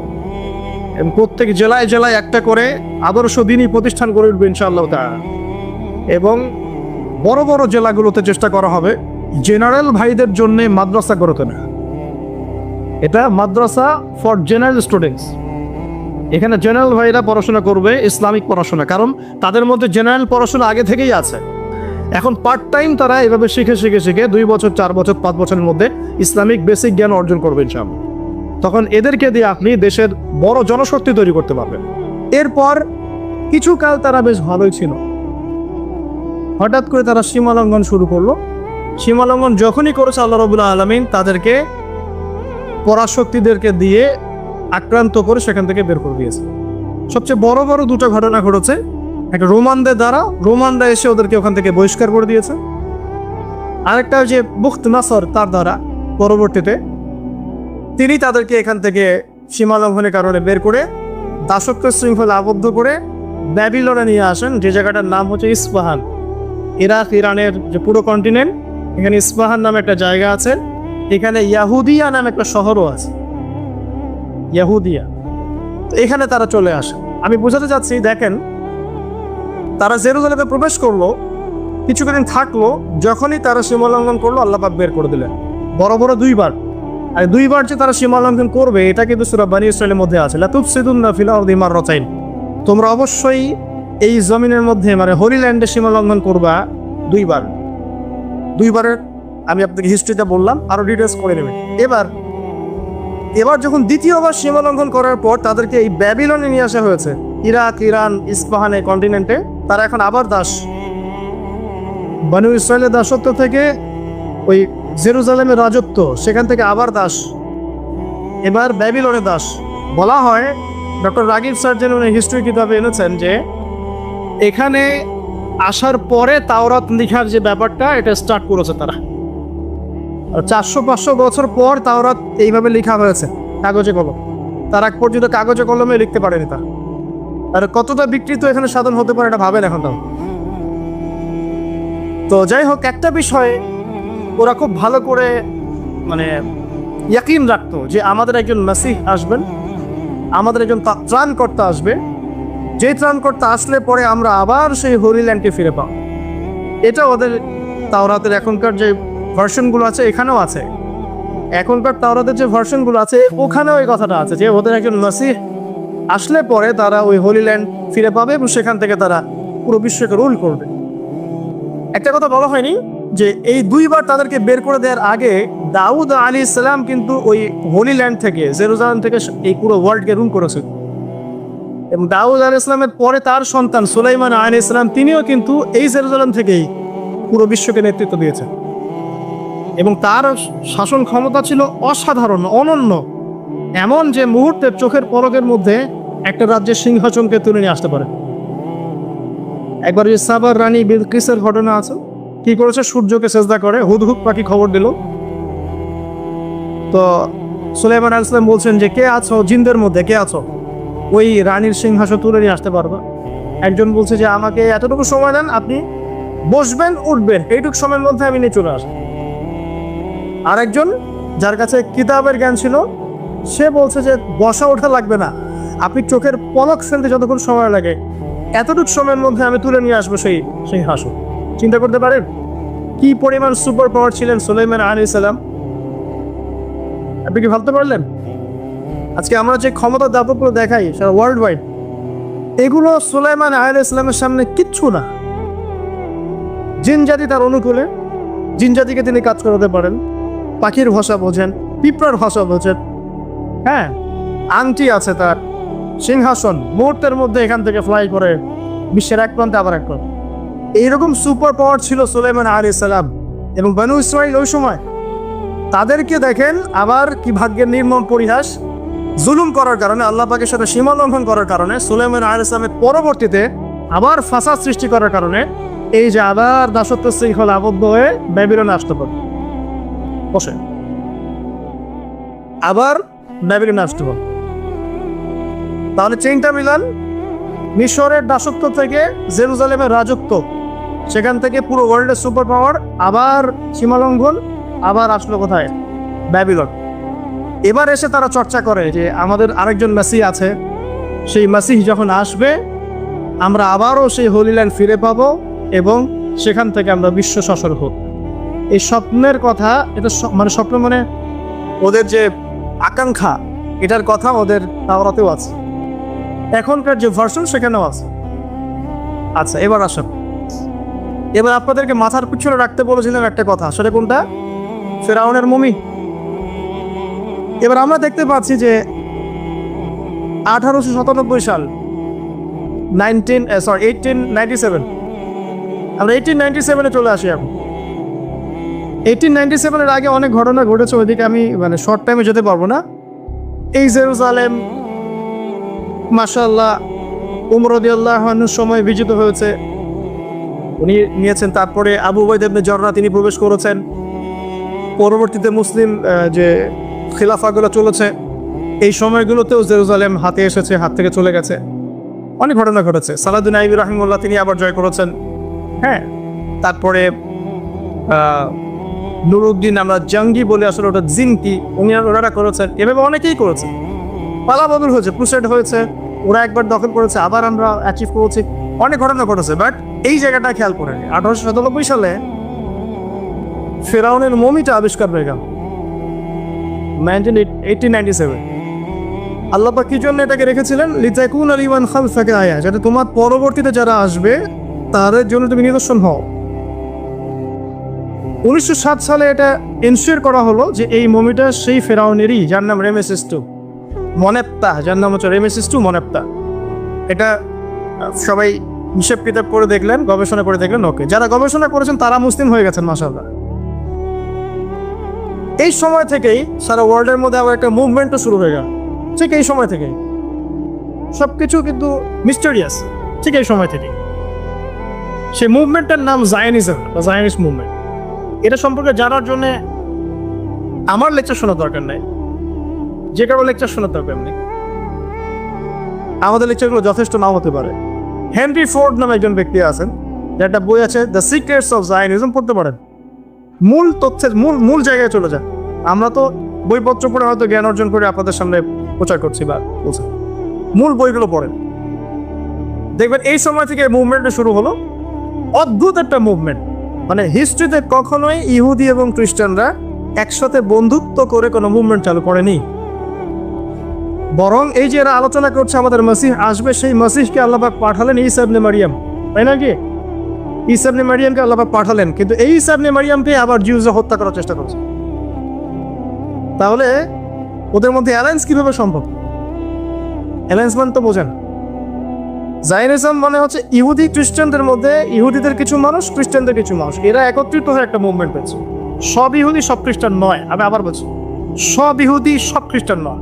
প্রত্যেক জেলায় জেলায় একটা করে আদর্শ দিনই প্রতিষ্ঠান গড়ে উঠবে ইনশাআল্লাহ তাআলা। এবং বড় বড় জেলাগুলোতে চেষ্টা করা হবে জেনারেল ভাইদের জন্য মাদ্রাসা গড়তে না। এটা মাদ্রাসা ফর জেনারেল স্টুডেন্টস। এখানে জেনারেল ভাইরা পড়াশোনা করবে ইসলামিক পড়াশোনা, কারণ তাদের মধ্যে জেনারেল পড়াশোনা আগে থেকেই আছে। এখন পার্ট টাইম তারা এভাবে শিখে 2 বছর, 4 বছর, 5 বছরের মধ্যে ইসলামিক বেসিক জ্ঞান অর্জন করবে ইনশাআল্লাহ। তখন এদেরকে দিয়ে আপনি দেশের বড় জনশক্তি তৈরি করতে পারবেন। এরপর কিছুকাল তারা বেশ ভালোই ছিল, হঠাৎ করে তারা সীমা লঙ্ঘন শুরু করলো, সীমা লঙ্ঘন যখনই করেছে আল্লাহ রাব্বুল আলামিন তাদেরকে পরাশক্তিদেরকে দিয়ে আক্রান্ত করে সেখান থেকে বের করে দিয়েছে। সবচেয়ে বড় বড় দুটো ঘটনা ঘটেছে। একটা রোমানদের দ্বারা, রোমানরা এসে ওদেরকে ওখান থেকে বহিষ্কার করে দিয়েছে। আরেকটা যে বুখত নাসর, তার দ্বারা পরবর্তীতে তিনি তাদেরকে এখান থেকে সীমা লঙ্ঘনের কারণে বের করে দাসত্ব শৃঙ্খলা আবদ্ধ করে ব্যাবিলনে নিয়ে আসেন, যে জায়গাটার নাম হচ্ছে ইস্পাহান। ইরাক, ইরানের যে পুরো কন্টিনেন্ট, এখানে ইস্পাহান নামে একটা জায়গা আছে। এখানে ইয়াহুদিয়া নামে একটা শহরও আছে, ইয়াহুদিয়া। তো এখানে তারা চলে আসে। আমি বোঝাতে চাচ্ছি, দেখেন, তারা জেরুজালেমে প্রবেশ করলো, কিছুদিন থাকলো, যখনই তারা সীমা লঙ্ঘন করলো আল্লাহ পাক বের করে দিলেন বড় বড় দুইবার। আর দুইবার যে তারা সীমা লঙ্ঘন করবে এটা কিন্তু সূরা বনী ইসরাঈলের মধ্যে আছে, লা তুফসিদুন্না ফিল আরদি মাররাতাইন, তোমরা অবশ্যই এই জমিনের মধ্যে মানে হোলি ল্যান্ডে সীমা লঙ্ঘন করবা দুইবার। দুইবারের আমি আপনাকে হিস্ট্রিটা বললাম, আরো ডিটেলস করে নেবেন। এবার যখন দ্বিতীয়বার সীমা লঙ্ঘন করার পর তাদেরকে এই ব্যাবিলনে নিয়ে আসা হয়েছে, ইরাক, ইরান, ইস্পাহানে কন্টিনেন্টে, তারা এখন আবার দাস। বনী ইসরাঈলের দাসত্ব থেকে ওই জেরুজালেমের রাজত্ব, সেখান থেকে আবার দাস, এবার ব্যাবিলনে দাস। বলা হয়, ডক্টর রাগিব সার্জেন উনি হিস্ট্রি কিতাবে এনেছেন যে এখানে আসার পরে তাওরাত লিখার যে ব্যাপারটা, এটা স্টার্ট করেছে তারা। 400-500 বছর পর তাওরাত এইভাবে লেখা হয়েছে কাগজে কলম। তার আগ পর্যন্ত কাগজে কলমে লিখতে পারেনি তা। আর কতটা বিকৃত এখানে সাধন হতে পারে এটা ভাবেন এখন তাও। তো যাই হোক, একটা বিষয়ে ওরা খুব ভালো করে মানে ইয়াকিন রাখতো যে আমাদের একজন মাসিহ আসবেন, আমাদের একজন ত্রাণকর্তা আসবে, যে ত্রাণকর্তা আসলে পরে আমরা আবার সেই হোলি ল্যান্ডকে ফিরে পাব। এটা ওদের তাওরাতের এখনকার যে ভার্সনগুলো আছে এখানেও আছে। এখনকার তাওরাতের যে ভার্সনগুলো আছে ওখানেও এই কথাটা আছে যে ওদের একজন মাসিহ আসলে পরে তারা ওই হোলি ল্যান্ড ফিরে পাবে এবং সেখান থেকে তারা পুরো বিশ্বকে রুল করবে। একটা কথা বলা হয়নি যে এই দুইবার তাদেরকে বের করে দেওয়ার আগে দাউদ আলাইহিস সালাম কিন্তু ওই হোলি ল্যান্ড থেকে, জেরুজালেম থেকে এই পুরো ওয়ার্ল্ডকে রুল করেছে। এবং দাউদ আলাইহিস সালামের পরে তার সন্তান সুলাইমান আলাইহিস সালাম, তিনিও কিন্তু এই জেরুজালেম থেকেই পুরো বিশ্বকে নেতৃত্ব দিয়েছেন। এবং তার শাসন ক্ষমতা ছিল অসাধারণ, অনন্য, এমন যে মুহূর্তে চোখের পলকের মধ্যে একটা রাজ্যের সিংহাসনকে তুলে নিয়ে আসতে পারে। একবার যে সাবার রানী বিলকিসের ঘটনা আছে, কি করেছে, সূর্যকে সেজদা করে হুদহুদ পাখি খবর দিল। তো সুলাইমান আলাইহিস সালাম বলছেন যে কে আছো জিনদের মধ্যে, কে আছো ওই রানীর সিংহাসন তুলে নিয়ে আসতে পারবে? একজন বলছে যে আমাকে এতটুকু সময় দেন, আপনি বসবেন উঠবেন, এইটুকু সময়ের মধ্যে আমি নিয়ে চলে আসবো। আরেকজন যার কাছে কিতাবের জ্ঞান ছিল সে বলছে যে বসা ওঠা লাগবে না, আপনি চোখের পলক ফেলতে যতক্ষণ সময় লাগে এতটুকু সময়ের মধ্যে আমি তুলে নিয়ে আসবো সেই সিংহাসন। চিন্তা করতে পারেন কি পরিমাণ সুপার পাওয়ার ছিলেন সুলাইমান আলাইহিস সালাম। আপনি কি ভাবতে পারলেন? আজকে আমরা যে ক্ষমতা দাপকগুলো দেখাই সারা ওয়ার্ল্ড ওয়াইড, এগুলো সুলাইমান আলাইহিস সালামের সামনে কিচ্ছু না। জিন জাতি তার অনুকূলে, জিন জাতিকে তিনি কাজ করাতে পারেন, পাখির ভাষা বোঝেন, পিঁপড়ার ভাষা বোঝেন, হ্যাঁ, আংটি আছে তার, সিংহাসন মুহূর্তের মধ্যে এখান থেকে ফ্লাই করে বিশ্বের এক প্রান্তে আবার এক প্রান্তে। এইরকম সুপার পাওয়ার ছিল সুলাইমান আলাইহিস সালাম। এবং বনু ইসরাঈল ওই সময় তাদেরকে দেখেন আবার কি ভাগ্যের নির্মম পরিহাস, জুলুম করার কারণে, আল্লাহ পাকের সাথে সীমা লঙ্ঘন করার কারণে সুলাইমান আলাইহিস সালামের পরবর্তীতে আবার ফাসাদ সৃষ্টি করার কারণে এই যে আবার দাসত্ব শৃঙ্খলা আবদ্ধ হয়ে ব্যাবিলনে আসতে পারে, বসে আবার ব্যাবিলনে আসতে পারে। তাহলে চেইনটা মিলান, মিশরের দাসত্ব থেকে জেরুজালেমের রাজত্ব, সেখান থেকে পুরো ওয়ার্ল্ডের সুপার পাওয়ার, আবার সীমালঙ্ঘন, আবার আসলো কোথায়? ব্যাবিলন। এবার এসে তারা চর্চা করে যে আমাদের আরেকজন মেসি আছে, সেই মেসি যখন আসবে আমরা আবারও সেই হোলি ল্যান্ড ফিরে পাবো এবং সেখান থেকে আমরা বিশ্ব শাসক হব। এই স্বপ্নের কথা, এটা মানে স্বপ্ন মানে ওদের যে আকাঙ্ক্ষা, এটার কথা ওদের তাওরাতেও আছে, এখনকার যে ভার্সন সেখানেও আছে। আচ্ছা, এবার আসেন, এবার আপনাদেরকে মাথার পিছনে রাখতে বলেছিলাম একটা কথা, সেটা কোনটা? ফেরাউনের মমি। এবার আমরা দেখতে পাচ্ছি যে 1897 সাল, 1897, আমরা 1897-এ চলে আসি এখন। 1897-এর আগে অনেক ঘটনা ঘটেছে, ওইদিকে আমি মানে শর্ট টাইমে যেতে পারবো না। এই জেরুজালেম মাশাআল্লাহ উমর রাদিয়াল্লাহু আনহুর সময় বিজিত হয়েছে, উনি নিয়েছেন। তারপরে আবু উবাইদা ইবনে জাররাহ তিনি প্রবেশ করেছেন। পরবর্তীতে মুসলিম যে খিলাফাগুলো চলেছে এই সময়গুলোতেও জেরুজালেম হাতে এসেছে, হাত থেকে চলে গেছে, অনেক ঘটনা ঘটেছে। সালাউদ্দিন আইয়ুবী রাহিমাহুল্লাহ তিনি আবার জয় করেছেন। হ্যাঁ, তারপরে নুরুদ্দিন আমরা জঙ্গি বলে, আসলে ওটা জিনকি, ওনারা করেছেন। এভাবে অনেকেই করেছে, পালাবদল হয়েছে, ক্রুসেড হয়েছে, ওরা একবার দখল করেছে, আবার আমরা অ্যাচিভ করেছি, অনেক ঘটনা ঘটেছে। বাট এই জায়গাটা খেয়াল করে 1897 সালে ফেরাউনের মমিটা আবিষ্কার হয়ে গেল 1897। আল্লাহ পাক কি জন্য এটাকে রেখেছিলেন? লিতাকুনা লিমান খালফাকা আয়া, যাতে তোমার পরবর্তীতে যারা আসবে তাদের জন্য তুমি নিদর্শন হও। 1907 সালে এটা এনশিওর করা হলো যে এই মমিটা সেই ফেরাউনেরই, যার নাম রেমেসিস II মনেপ্তা, যার নাম হচ্ছে রেমেসিস II মনেপ্তা। এটা সবাই হিসেব কিতাব করে দেখলেন, গবেষণা করে দেখলেন। ওকে, যারা গবেষণা করেছেন তারা মুসলিম হয়ে গেছেন মাশাআল্লাহ। এই সময় থেকেই সারা ওয়ার্ল্ডের মধ্যে আবার একটা মুভমেন্টও শুরু হয়ে গেল, ঠিক এই সময় থেকেই। সবকিছু কিন্তু মিস্টেরিয়াস, ঠিক এই সময় থেকে। সেই মুভমেন্টের নাম জায়নিজম বা জায়নিস্ট মুভমেন্ট। এটা সম্পর্কে জানার জন্য আমার লেকচার শোনার দরকার নাই, যে কারো লেকচার শোনার দরকার নেই। আমাদের লেকচারগুলো যথেষ্ট নাও হতে পারে। হেনরি ফোর্ড নামে একজন ব্যক্তি আছেন, যার একটা বই আছে দ্য সিক্রেটস অফ জায়নিজম, পড়তে পারেন। মূল তথ্যের মূল জায়গায় চলে যায়। আমরা তো বইপত্র পড়ে হয়তো জ্ঞান অর্জন করে আপনাদের সামনে প্রচার করছি বা বলছি, মূল বইগুলো পড়েন, দেখবেন এই সময় থেকে মুভমেন্টটা শুরু হলো। অদ্ভুত একটা মুভমেন্ট, মানে হিস্ট্রিতে কখনোই ইহুদি এবং খ্রিস্টানরা একসাথে বন্ধুত্ব করে কোনো মুভমেন্ট চালু করেনি। বরং এই যে এরা আলোচনা করছে আমাদের মসিহ আসবে, সেই মসিহকে আল্লাহ পাক পাঠালেন ঈসা ইবনে মারিয়াম, তাই না? কি ঈসা ইবনে মারিয়ামকে আল্লাহ পাক পাঠালেন, কিন্তু এই ঈসা ইবনে মারিয়ামকে আবার জিউসরা হত্যা করার চেষ্টা করছে। তাহলে ওদের মধ্যে অ্যালায়েন্স কিভাবে সম্ভব? অ্যালায়েন্স মানে তো বোঝেন, জায়নিজম মানে হচ্ছে ইহুদি খ্রিস্টানদের মধ্যে, ইহুদিদের কিছু মানুষ, খ্রিস্টানদের কিছু মানুষ, এরা একত্রিত হয়ে একটা মুভমেন্ট পেয়েছে। সব ইহুদি সব খ্রিস্টান নয়, আমি আবার বলছি, সব ইহুদি সব খ্রিস্টান নয়,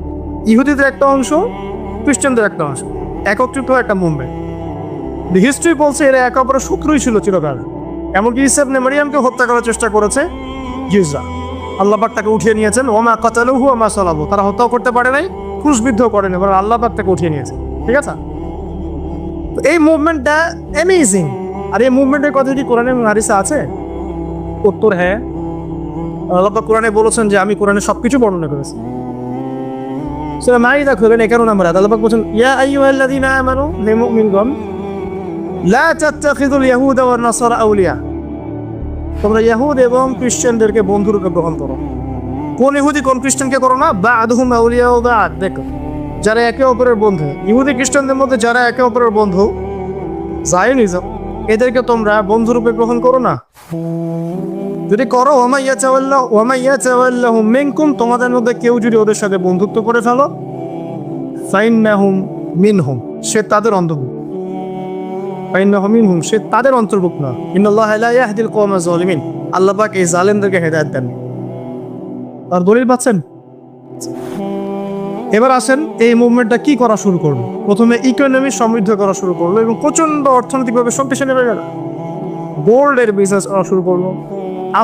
ইহুদিদের একটা অংশ, খ্রিস্টানদের একটা অংশ, একত্রিত হয়ে একটা মুভমেন্ট। হিস্ট্রি বলছে এরা একে অপরের শত্রুই ছিল চিরকাল। এমনকি ঈসা ইবনে মারিয়ামকে হত্যা করার চেষ্টা করেছে জিউসরা, আল্লাহ পাক তাকে উঠিয়ে নিয়েছেন। ওমা কাতালুহু ওমা সালাবু, তারা হত্যাও করতে পারে নাই, ক্রুশবিদ্ধ করেনি, বরং আল্লাহ পাক তাকে উঠিয়ে নিয়েছে। ঠিক আছে, তো এই মুভমেন্টটা অ্যামেজিং। আর এই মুভমেন্টের কথা কি কোরআনে এবং হাদিসে আছে? উত্তর হ্যাঁ। আল্লাহ পাক কোরআনে বলেছেন যে আমি কোরআনে সবকিছু বর্ণনা করেছি। সূরা মাইদা খুলেন 11 নম্বর আয়াত, আল্লাহ পাক বলেছেন ইয়া আইয়ুহাল্লাযীনা আমানু লিল মুমিনকুম লা তাত্তাখিযুল ইয়াহুদা ওয়ান নাসারা আউলিয়া, তোমরা ইহুদ এবং খ্রিস্টানদেরকে বন্ধুরূপে গ্রহণ করো। কোন ইহুদি কোন খ্রিস্টানকে করো না? বা'দুহুম আউলিয়া বা'দ, দেখো যারা একে অপরের বন্ধু, ইহুদি খ্রিস্টানদের মধ্যে যারা একে অপরের বন্ধু, জায়নিজম, এদেরকে তোমরা বন্ধুরূপে গ্রহণ করো না। যদি করো ওমা ইয়াতাওয়াল্লাহুম মিনকুম, তোমাদের মধ্যে কেউ যদি ওদের সাথে বন্ধুত্ব করে ফেলো, ফাইন্নাহুম মিনহুম, সে তাদের অন্তর্ভুক্ত। ফাইন্নাহুম মিনহুম, সে তাদের অন্তর্ভুক্ত না। ইন্নাল্লাহা লা ইয়াহদিল কওমা যালিমিন, আল্লাহ পাক এই জালেমদেরকে হেদায়েত দেন। আর দলিল পাচ্ছেন? এবার আসেন এই মুভমেন্টটা কি করা শুরু করলো। প্রথমে ইকোনমি সমৃদ্ধ করা শুরু করলো এবং প্রচন্ড অর্থনৈতিকভাবে শক্তিশালী হয়ে গেল। গোল্ডের বিজনেস করা শুরু করলো,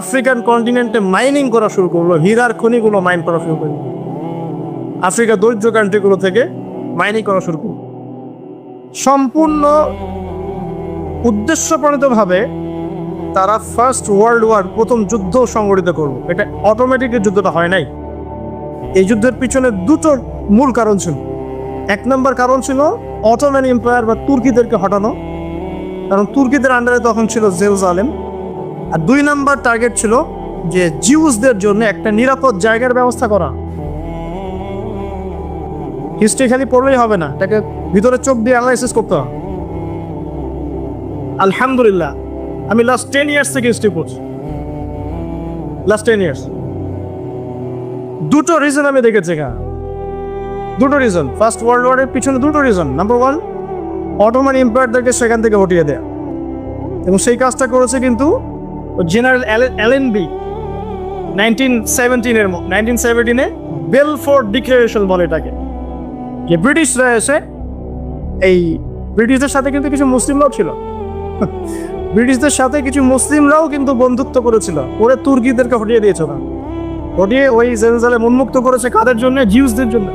আফ্রিকান কন্টিনেন্টে মাইনিং করা শুরু করলো, হীরার খনিগুলো মাইন করা শুরু করলো, আফ্রিকার দরিদ্র কান্ট্রিগুলো থেকে মাইনিং করা শুরু করলো। সম্পূর্ণ উদ্দেশ্যপ্রণীতভাবে তারা ফার্স্ট ওয়ার্ল্ড ওয়ার, প্রথম যুদ্ধ সংগঠিত করলো। এটা অটোমেটিক যুদ্ধটা হয় নাই। এই যুদ্ধের পিছনে দুটো মূল কারণ ছিল। এক নম্বর কারণ ছিল অটোমান এম্পায়ার বা তুর্কিদেরকে হটানো, কারণ তুর্কিদের আন্ডারে তখন ছিল জেরুজালেম। আর দুই নম্বর টার্গেট ছিল যে জিউসদের জন্য একটা নিরাপদ জায়গার ব্যবস্থা করা। হিস্ট্রি খালি পড়লেই হবে না, এটাকে ভিতরে চোখ দিয়ে অ্যানালাইসিস করতে হবে। আলহামদুলিল্লাহ আমি লাস্ট 10 ইয়ার্স থেকে হিস্ট্রি পড়ছি, লাস্ট 10 ইয়ার্স। দুটো রিজন আমি দেখেছি এখানে, দুটো রিজন। ফার্স্ট ওয়ার্ল্ড ওয়ারের পিছনে দুটো রিজন। নাম্বার 1, অটোমান এম্পায়ারদেরকে সেখান থেকে হটিয়ে দেয়া, এবং সেই কাজটা করেছে কিন্তু জেনারেল অ্যালেনবি, 1917 বেলফোর্ড ডিক্লারেশন বলে এটাকে, যে ব্রিটিশরা এসে এই ব্রিটিশদের সাথে কিন্তু কিছু মুসলিমরাও ছিল, ব্রিটিশদের সাথে কিছু মুসলিমরাও কিন্তু বন্ধুত্ব করেছিল, ওরা তুর্কিদেরকে হটিয়ে দিয়েছে, না হটিয়ে ওই জেরুজালেম উন্মুক্ত করেছে কাদের জন্য? জিউসদের জন্য।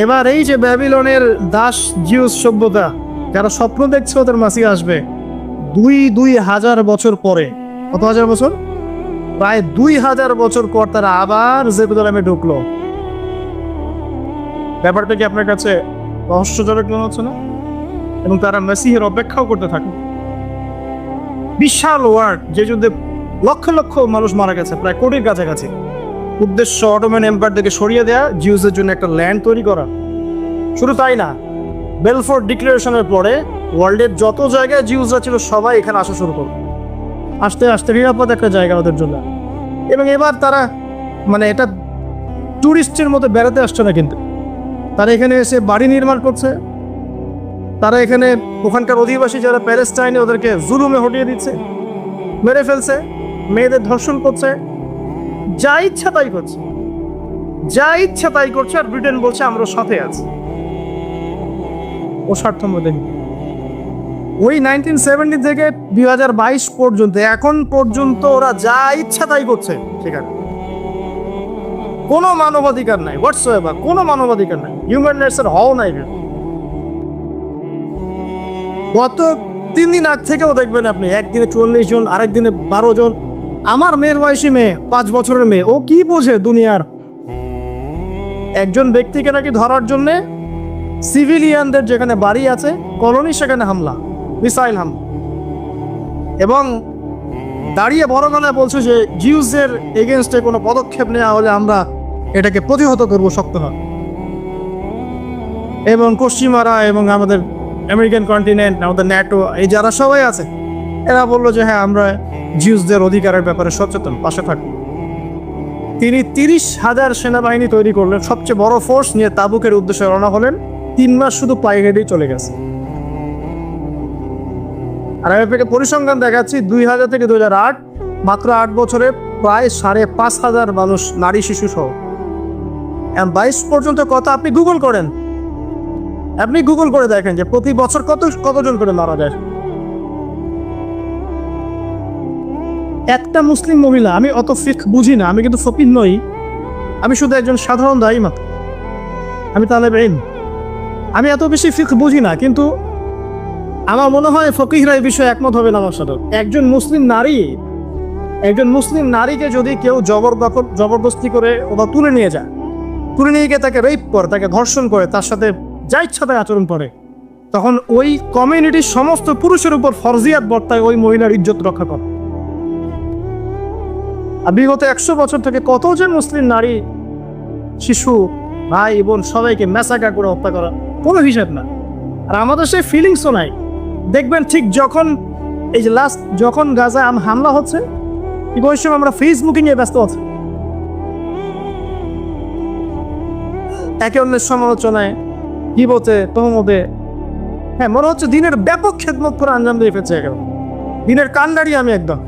এবার এই যে ব্যাবিলনের দাস জিউস সভ্যতা, যারা স্বপ্ন দেখছে ওদের মাসি আসবে 2000 বছর পরে, কত হাজার বছর? প্রায় 2000 বছর পর তারা আবার জেরুজালেমে ঢুকলো। ব্যাপারটা কি আপনার কাছে রহস্যজনক মনে হচ্ছে না? এবং তারা মেসিহের অপেক্ষাও করতে থাকে। বিশাল ওয়ার্ড, যে যুদ্ধে লক্ষ লক্ষ মানুষ মারা গেছে, প্রায় কোটির কাছাকাছি। উদ্দেশ্য অটোমান এম্পায়ার থেকে সরিয়ে দেয়া, জিউসের জন্য একটা ল্যান্ড তৈরি করা। শুধু তাই না, বেলফোর্ড ডিক্লারেশনের পরে ওয়ার্ল্ডের যত জায়গায় জিউসরা ছিল সবাই এখানে আসা শুরু করলো, আস্তে আস্তে নিরাপদ একটা জায়গা ওদের জন্য। এবং এবার তারা মানে এটা ট্যুরিস্টের মতো বেড়াতে আসছে না, কিন্তু তারা এখানে এসে বাড়ি নির্মাণ করছে, তারা এখানে ওখানকার অধিবাসী যারা প্যালেস্টাইনে ওদেরকে জুলুমে হটিয়ে দিচ্ছে, মেরে ফেলছে, মেয়েদের ধর্ষণ করছে, যা ইচ্ছা তাই করছে, যা ইচ্ছা তাই করছে। আর ব্রিটেন বলছে আমরা সাথে আছি, ও স্বার্থ মধ্যে। ওই 1970 থেকে 2022 পর্যন্ত, এখন পর্যন্ত ওরা যা ইচ্ছা তাই করছে সেখানে। কোনো মানবাধিকার নাই, হোয়াটসঅ্যাপ কোনো মানবাধিকার নাই, হিউম্যান রাইটসের হও নাই। গত 3 দিন আগ থেকেও দেখবেন আপনি, একদিনে 44 জন, আরেক দিনে 12 জন। আমার মেয়ের বয়সী মেয়ে, 5 বছরের মেয়ে, ও কি বোঝে দুনিয়ার? একজন ব্যক্তিকে নাকি ধরার জন্যে সিভিলিয়ানদের যেখানে বাড়ি আছে, কলোনি, সেখানে হামলা, মিসাইল হামলা। এবং দাঁড়িয়ে বড় গলায় বলছে যে জিউসের এগেনস্টে কোনো পদক্ষেপ নেওয়া হলে আমরা এটাকে প্রতিহত করবো শক্তভাবে। এবং পশ্চিমারা এবং আমাদের আমেরিকান কন্টিনেন্ট, আমাদের ন্যাটো, এই যারা সবাই আছে, এরা বললো যে হ্যাঁ আমরা জিউসদের অধিকারের ব্যাপারে সচেতন, পাশে থাকবো। তিনি 30,000 সেনাবাহিনী তৈরি করলেন, সবচেয়ে বড় ফোর্স নিয়ে তাবুকের উদ্দেশ্যে রওনা হলেন। 3 মাস শুধু পায়ে হেঁটেই চলে গেছে। আর আমি আপনাকে পরিসংখ্যান দেখাচ্ছি, 2000 থেকে 2008, মাত্র 8 বছরে প্রায় 5,500 মানুষ, নারী শিশু সহ। 22 পর্যন্ত কথা আপনি গুগল করেন, আপনি গুগল করে দেখেন যে প্রতি বছর কতজন করে মারা যায়। একটা মুসলিম মহিলা, আমি অত ফিকহ বুঝি না, আমি কিন্তু ফকিহ নই, আমি শুধু একজন সাধারণ দায়ী মাত্র, আমি তালেবে ইলম, আমি এত বেশি ফিকহ বুঝি না, কিন্তু আমার মনে হয় ফকিহরা এই বিষয়ে একমত হবে না আমার সাথে। একজন মুসলিম নারীকে যদি কেউ জবরদস্তি করে ওরা তুলে নিয়ে যায়, তুলে নিয়ে গিয়ে তাকে রেপ করে, তাকে ধর্ষণ করে, তার সাথে যা ইচ্ছা তাই আচরণ করে, তখন ওই কমিউনিটির সমস্ত পুরুষের উপর ফরজিয়াত বর্তায় ওই মহিলার ইজ্জত রক্ষা করে। আর বিগত 100 বছর থেকে কতজন মুসলিম নারী, শিশু, ভাই বোন সবাইকে ম্যাসাকার করে হত্যা করা, কোনো হিসাব না। আর আমাদের সেই ফিলিংসও নাই। দেখবেন ঠিক যখন এই যে লাস্ট যখন গাজায় হামলা হচ্ছে, ওই সময় আমরা ফেসবুকে নিয়ে ব্যস্ত আছি, একে অন্যের সমালোচনায়, গীবতে, তহমতে। হ্যাঁ, মনে হচ্ছে দিনের ব্যাপক খেদমত করে আঞ্জাম দিয়ে ফেলছে, একেবারে দিনের কান্ডারি আমি একদম।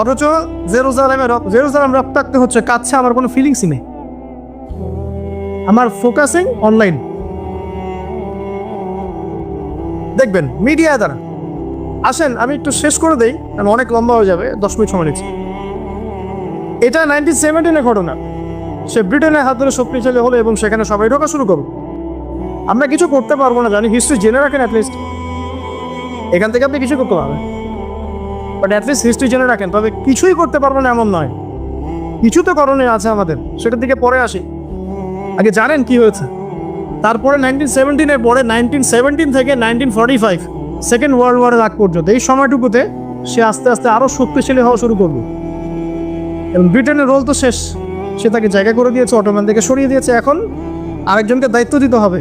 অথচ জেরুজালেম রক্তাক্ত হচ্ছে, কাছে আমার কোনো ফিলিংসই নেই, আমার ফোকাসিং অনলাইন। দেখবেন মিডিয়া দ্বারা। আসেন আমি একটু শেষ করে দেই, কারণ অনেক লম্বা হয়ে যাবে, 10 মিনিট সময় নিচ্ছি। এটা 1917 ঘটনা। সে ব্রিটেনের হাত ধরে শক্তিশালী হলো এবং সেখানে সবাই ঢোকা শুরু করলো। আমরা কিছু করতে পারবো না জানি, হিস্ট্রি জেনে রাখেন অ্যাটলিস্ট, এখান থেকে আপনি কিছু করতে পারবেন, বাট অ্যাটলিস্ট হিস্ট্রি জেনে রাখেন। তবে কিছুই করতে পারবেন এমন নয়, কিছু তো করণীয় আছে আমাদের, সেটার দিকে পরে আসি। আগে জানেন কি হয়েছে। তারপরে 1917 পরে 1917 থেকে 1945 সেকেন্ড ওয়ার্ল্ড ওয়ারের আগ পর্যন্ত, এই সময়টুকুতে সে আস্তে আস্তে আরও শক্তিশালী হওয়া শুরু করবে। এবং ব্রিটেনের রোল তো শেষ, সে তাকে জায়গা করে দিয়েছে, অটোমান থেকে সরিয়ে দিয়েছে, এখন আরেকজনকে দায়িত্ব দিতে হবে।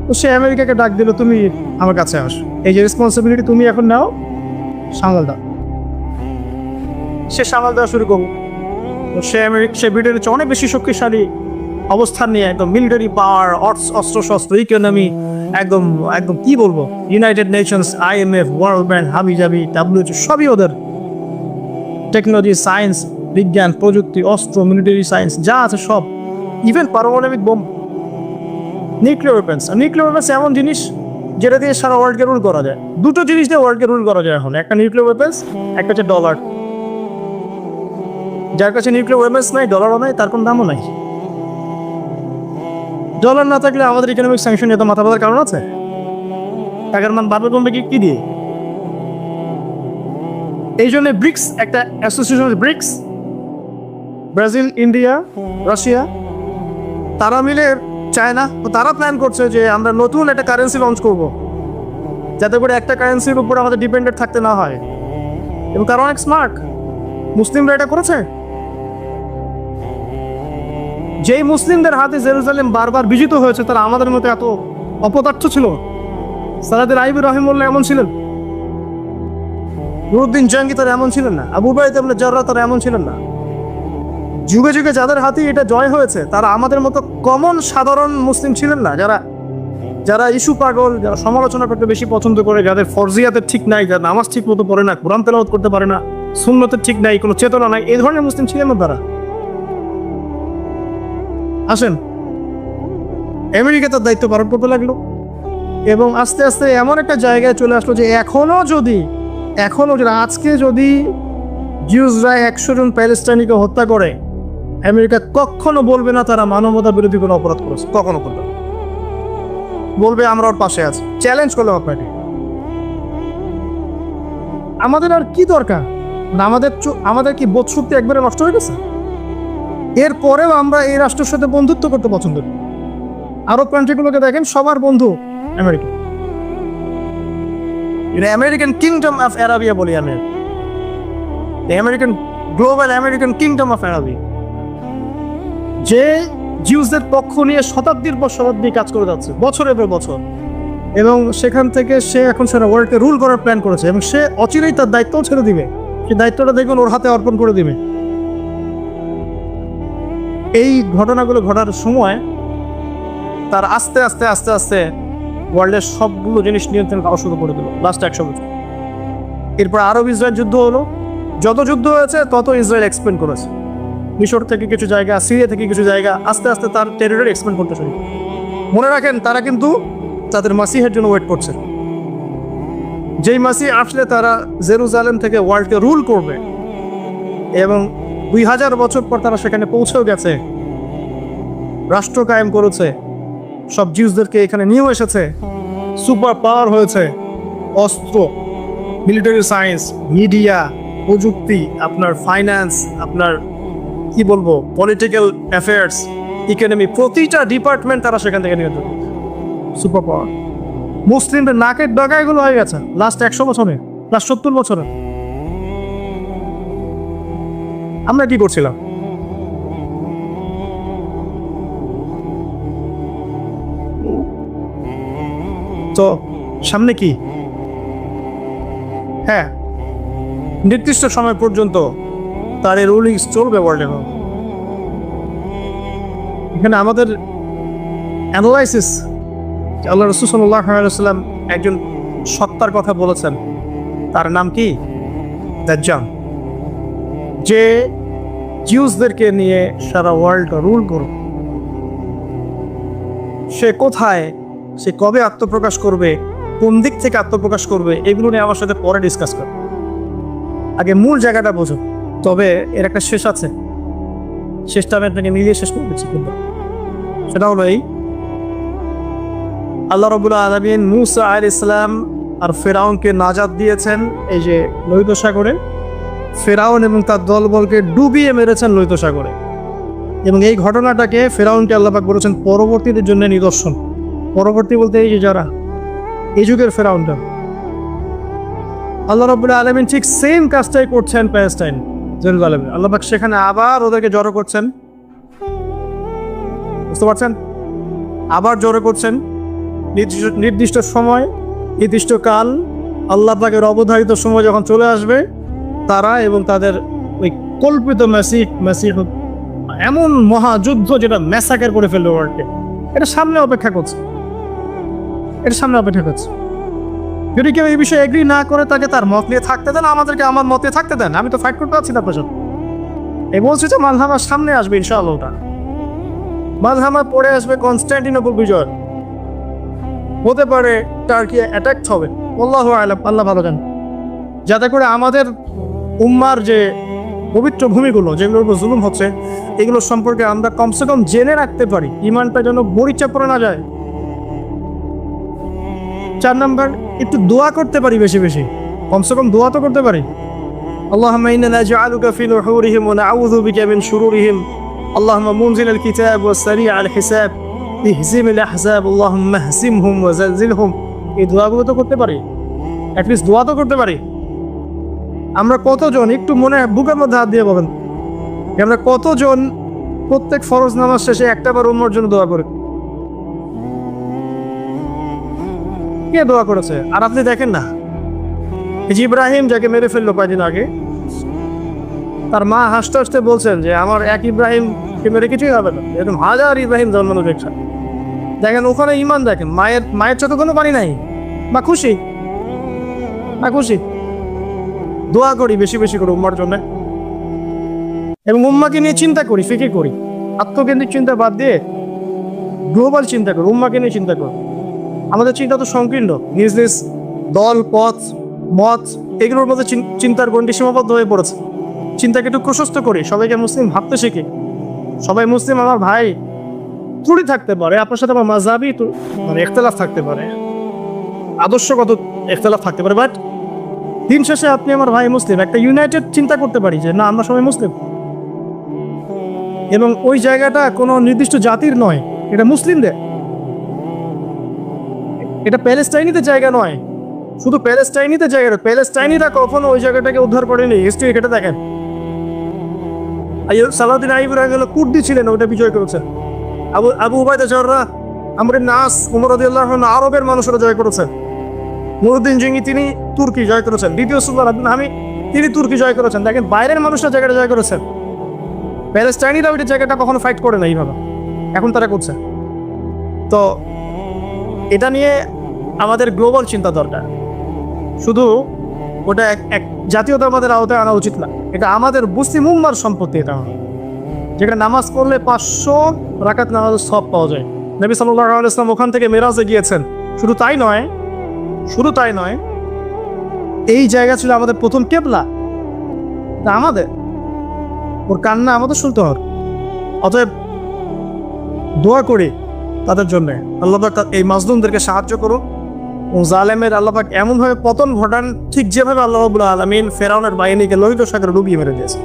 তো সে আমেরিকাকে ডাক দিল, তুমি আমার কাছে আস, এই যে রেসপন্সিবিলিটি তুমি এখন নাও, সামাল দাও। সে সামাল দেওয়া শুরু করবো। সে ব্রিটেনের চেয়ে অনেক বেশি শক্তিশালী অবস্থান নিয়ে, একদম মিলিটারি পাওয়ার, অস্ত্র শস্ত্র, ইকোনমি, একদম একদম কি বলবো, United Nations, IMF, world bank, হাবি জাবি, WHO সবই ওদের, টেকনোলজি, সায়েন্স, বিজ্ঞান, প্রযুক্তি, অস্ত্র, মিলিটারি সায়েন্স যা আছে সব, ইভেন পারমাণবিক bomb, nuclear weapons. Nuclear weapons এমন জিনিস যেটা দিয়ে সারা ওয়ার্ল্ডকে রুল করা যায়। দুটো জিনিস দিয়ে ওয়ার্ল্ডকে রুল করা যায় এখন, একটা নিউক্লিয়ার ওয়েপেন্স, একটা হচ্ছে ডলার। যার কাছে নিউক্লিয়ার ওয়েপেন্স নাই, ডলারও নাই, তার কোনো দামও নাই। ডলার না থাকলে আমাদের ইকোনমিক স্যাংশন এত মাথা ব্যথার কারণ আছে? টাকার মান বাড়বে কমবে কি দিয়ে? এই জন্য ব্রিক্স একটা association, BRICS, Brazil, India, Russia, তারা মিলে, চায়না, তো তারা প্ল্যান করছে যে আমরা নতুন একটা কারেন্সি লঞ্চ করব, যাতে করে একটা কারেন্সির উপর আমাদের ডিপেন্ডেন্ট থাকতে না হয়। এবং তারা অনেক স্মার্ট, মুসলিমরা এটা করেছে। যেই মুসলিমদের হাতে জেরুজালেম বারবার বিজিত হয়েছে, তারা আমাদের মতো এত অপদার্থ ছিল? সালাদের আইবি রহিমুল্লাহ এমন ছিলেন? নুরুদ্দিন জঙ্গি তারা এমন ছিলেন না? আবু উবাইদা ইবনে জাররাহ তারা এমন ছিলেন না? যুগে যুগে যাদের হাতে এটা জয় হয়েছে, তারা আমাদের মতো কমন সাধারণ মুসলিম ছিলেন না, যারা ইস্যু পাগল, যারা সমালোচনা করতে বেশি পছন্দ করে, যাদের ফরজিয়াতের ঠিক নাই, যারা নামাজ ঠিক মতো পড়ে না, কোরআন তেলাওয়াত করতে পারে না, সুন্নতের ঠিক নাই, কোনো চেতনা নাই, এই ধরনের মুসলিম ছিলেন না তারা। আসেন, আমেরিকা তার দায়িত্ব পালন করতে লাগলো এবং আস্তে আস্তে এমন একটা জায়গায় চলে আসলো যে এখনো যদি আজকে যদি জিউসরা 100 জন প্যালেস্টাইনিকে হত্যা করে, আমেরিকা কখনো বলবে না তারা মানবতা বিরোধী কোনো অপরাধ করেছে, কখনো করবে না। বলবে আমরা ওর পাশে আছি। চ্যালেঞ্জ করলাম আপনাকে। আমাদের আর কি দরকার? আমাদের কি বোধশক্তি একবারে নষ্ট হয়ে গেছে? এরপরেও আমরা এই রাষ্ট্রের সাথে বন্ধুত্ব করতে পছন্দ করি। আরব কান্ট্রিগুলোকে দেখেন, সবার বন্ধু America. American kingdom of Arabia বলি আমি, American global American kingdom of Arabia, যে জিউসদের পক্ষ নিয়ে শতাব্দীর পর শতাব্দী কাজ করে যাচ্ছে, বছরের পর বছর, এবং সেখান থেকে সে এখন সারা ওয়ার্ল্ডকে রুল করার প্ল্যান করেছে এবং সে অচিরেই তার দায়িত্বও ছেড়ে দিবে। সেই দায়িত্বটা দেখবেন ওর হাতে অর্পণ করে দিবে। এই ঘটনাগুলো ঘটার সময় তার আস্তে আস্তে আস্তে আস্তে ওয়ার্ল্ডের সবগুলো জিনিস নিয়ন্ত্রণ করা শুরু করে দিল লাস্ট 100 বছর। এরপর আরব ইসরায়েল যুদ্ধ হলো। যত যুদ্ধ হয়েছে তত ইসরায়েল এক্সপেন্ড করেছে। মিশর থেকে কিছু জায়গা, সিরিয়া থেকে কিছু জায়গা, আস্তে আস্তে তার টেরিটরি এক্সপেন্ড করতে শুরু। মনে রাখেন, তারা কিন্তু তাদের মাসিহের জন্য ওয়েট করছে। যেই মাসিহ আসলে তারা জেরুজালেম থেকে ওয়ার্ল্ডকে রুল করবে এবং 2000 বছর পর তারা সেখানে পৌঁছেও গেছে, রাষ্ট্র কায়েম করেছে, সব জিউসদেরকে এখানে নিয়েও এসেছে, সুপার পাওয়ার হয়েছে, অস্ত্র, মিলিটারি সায়েন্স, মিডিয়া, প্রযুক্তি, আপনার ফাইন্যান্স, আপনার কি বলবো, পলিটিক্যাল অ্যাফেয়ার্স, ইকোনমি, প্রতিটা ডিপার্টমেন্ট তারা সেখান থেকে নিয়ে যাবে। Super power. মুসলিমদের নাকের ডগা এগুলো হয়ে গেছে লাস্ট 100 বছরে, লাস্ট 70 বছরে। আমরা কি করছিলাম? তো সামনে কি? হ্যাঁ, নির্দিষ্ট সময় পর্যন্ত তার এই রুলিংস চলবে ওয়ার্ল্ডে। এখানে আমাদের অ্যানালাইসিস, আল্লাহ রাসূল সাল্লাল্লাহু আলাইহি ওয়াসাল্লাম একজন সত্তার কথা বলেছেন, তার নাম কি? দাজ্জাল, যে জিউসদেরকে নিয়ে সারা ওয়ার্ল্ড রুল করবে। সে কোথায়, সে কবে আত্মপ্রকাশ করবে, কোন দিক থেকে আত্মপ্রকাশ করবে, এগুলো নিয়ে আমার সাথে পরে ডিসকাস করবে। আগে মূল জায়গাটা বোঝো। তবে এর একটা শেষ আছে, শেষটা আমি আপনাকে মিলিয়ে শেষ করে দিচ্ছি। কিন্তু সেটা হলো এই, আল্লাহ রাব্বুল আলামিন মূসা আলাইহিস সালাম আর ফেরাউনকে নাজাত দিয়েছেন এই যে লোহিত সাগরে। ফেরাউন এবং তার দলবলকে ডুবিয়ে মেরেছেন লোহিত সাগরে, এবং এই ঘটনাটাকে ফেরাউনকে আল্লাহ পাক বলেছেন পরবর্তীদের জন্য নিদর্শন। পরবর্তী বলতে এই যে যারা এই যুগের ফেরাউনটা, আল্লাহ রাব্বুল আলামিন ঠিক সেম কাজটাই করছেন প্যালেস্টাইন, জেরুজালেমে। আল্লাহ পাক সেখানে আবার ওদেরকে জড়ো করছেন, বুঝতে পারছেন? আবার জড়ো করছেন নির্দিষ্ট সময়, নির্দিষ্ট কাল, আল্লাহ পাকের অবধারিত সময় যখন চলে আসবে, তারা এবং তাদের ওই কল্পিত মেসিহ এমন মহাযুদ্ধ যেটা ম্যাসাকার করে ফেলবে ওয়ার্ল্ডকে, এটা সামনে অপেক্ষা করছে। যদি কেউ এই বিষয়ে এগ্রি না করে, তাকে তার মত নিয়ে থাকতে দেন, আমাদেরকে আমার মতে থাকতে দেন। আমি তো ফাইট করতে পারছি না আপনার সাথে। এই বলছি যে মালহামা সামনে আসবে ইনশাআল্লাহ। ওটা মালহামা পরে আসবে কনস্ট্যান্টিনোপল বিজয়, হতে পারে টার্কি অ্যাটাক হবে, আল্লাহু আ'লাম, আল্লাহ ভালো জানেন। যাতে করে আমাদের উম্মার যে পবিত্র ভূমিগুলো যেগুলোর উপর জুলুম হচ্ছে এগুলো সম্পর্কে আমরা কমসে কম জেনে রাখতে পারি, ইমানটা যেন বরিচা পড়ে না যায়। 4 নাম্বার, একটু দোয়া করতে পারি বেশি বেশি, কমসে কম দোয়া তো করতে পারি। আল্লাহুম্মা ইন্না নাজআলুকা ফি নুহুরিহিম ওয়া নাউযু বিকা মিন শুরুরিহিম আল্লাহুম্মা মুনজিলাল কিতাব ওয়া সারিআল হিসাব ইহজিমিল আহজাব আল্লাহুম্মা হজিমহুম ওয়া জালজিলহুম। এই দোয়াগুলো তো করতে পারি, অ্যাটলিস্ট দোয়া তো করতে পারি। আমরা কতজন একটু মনে বুকের মধ্যে হাত দিয়ে বলেন, আমরা কতজন প্রত্যেক ফরজ নামাজ শেষে একটা বার উম্মার জন্য দোয়া করি? কে দোয়া করেছে? আর আপনি দেখেন না, এই যে ইব্রাহিম যাকে মেরে ফেললো কয়েকদিন আগে, তার মা হাসতে হাসতে বলছেন যে আমার এক ইব্রাহিমকে মেরে কিছুই হবে না, এরকম হাজার ইব্রাহিম জন্মানো দেখছেন। দেখেন ওখানে ইমান, দেখেন মায়ের চোখে কোনো পানি নাই, মা খুশি, মা খুশি। দোয়া করি বেশি বেশি করে উম্মার জন্য, এবং উম্মাকে নিয়ে চিন্তা করি, ফিকির করি। আত্মকেন্দ্রিক চিন্তা বাদ দিয়ে গ্লোবাল চিন্তা করি, উম্মাকে নিয়ে চিন্তা করি। আমাদের চিন্তা তো সংকীর্ণ, নিজ নিজ দল, পথ, মত, এগুলোর মধ্যে চিন্তার গণ্ডি সীমাবদ্ধ হয়ে পড়েছে। চিন্তাকে একটু প্রশস্ত করি, সবাইকে মুসলিম ভাবতে শিখি। সবাই মুসলিম আমার ভাই, ত্রুটি থাকতে পারে, আপনার সাথে আমার মাযহাবি মানে ইখতিলাফ থাকতে পারে, আদর্শগত ইখতিলাফ থাকতে পারে, বাট দিন শেষে আপনি আমার ভাই মুসলিম। একটা ইউনাইটেড চিন্তা করতে পারি যে না, আমরা সবাই মুসলিম, এবং ওই জায়গাটা কোনো নির্দিষ্ট জাতির নয়, এটা মুসলিমদের, এটা প্যালেস্টাইনিতে জায়গা নয়, শুধু প্যালেস্টাইনিতে জায়গা নয়। প্যালেস্টাইনিরা কখনো ওই জায়গাটাকে উদ্ধার করেনি, হিস্ট্রি কেটে দেখেন। সালাউদ্দিন আইয়ুবী রাদিয়াল্লাহু কুর্দি ছিলেন, ওটা বিজয় করেছেন। আবু উবাইদা জাররাহ, আমর নাস, উমর রাদিয়াল্লাহু আনহু আরবের মানুষরা জয় করেছেন। নুরউদ্দিন জিঙ্গি তিনি তুর্কি জয় করেছেন। দ্বিতীয় সুলতান আব্দুল হামিদ তিনি তুর্কি জয় করেছেন। দেখেন বাইরের মানুষরা জায়গাটা জয় করেছেন, প্যালেস্টাইনিরা ওইটা জায়গাটা কখনো ফাইট করে না এইভাবে, এখন তারা করছে। তো এটা নিয়ে আমাদের গ্লোবাল চিন্তা দরকার, শুধু ওটা এক জাতীয়তাবাদের আওতায় আনা উচিত না। এটা আমাদের মুসলিম উম্মার সম্পত্তি, এটা যেখানে নামাজ পড়লে 500 রাকাত নামাজের সওয়াব পাওয়া যায়। নবী সাল্লাল্লাহু আলাইহি ওয়াসাল্লাম ওখান থেকে মেরাজে গিয়েছেন। শুধু তাই নয়, এই জায়গা ছিল আমাদের প্রথম কেবলা, তা আমাদের ওর কান্না আমাদের শুনতে হবে। অতএব দোয়া করি তাদের জন্য, আল্লাহ পাক এই মাজলুমদেরকে সাহায্য করুন, ও জালেমের আল্লাহ পাক এমনভাবে পতন ঘটান, ঠিক যেভাবে আল্লাহ রাব্বুল আলামিন ফেরাউনের বাহিনীকে লোহিত সাগরে ডুবিয়ে মেরে দিয়েছে।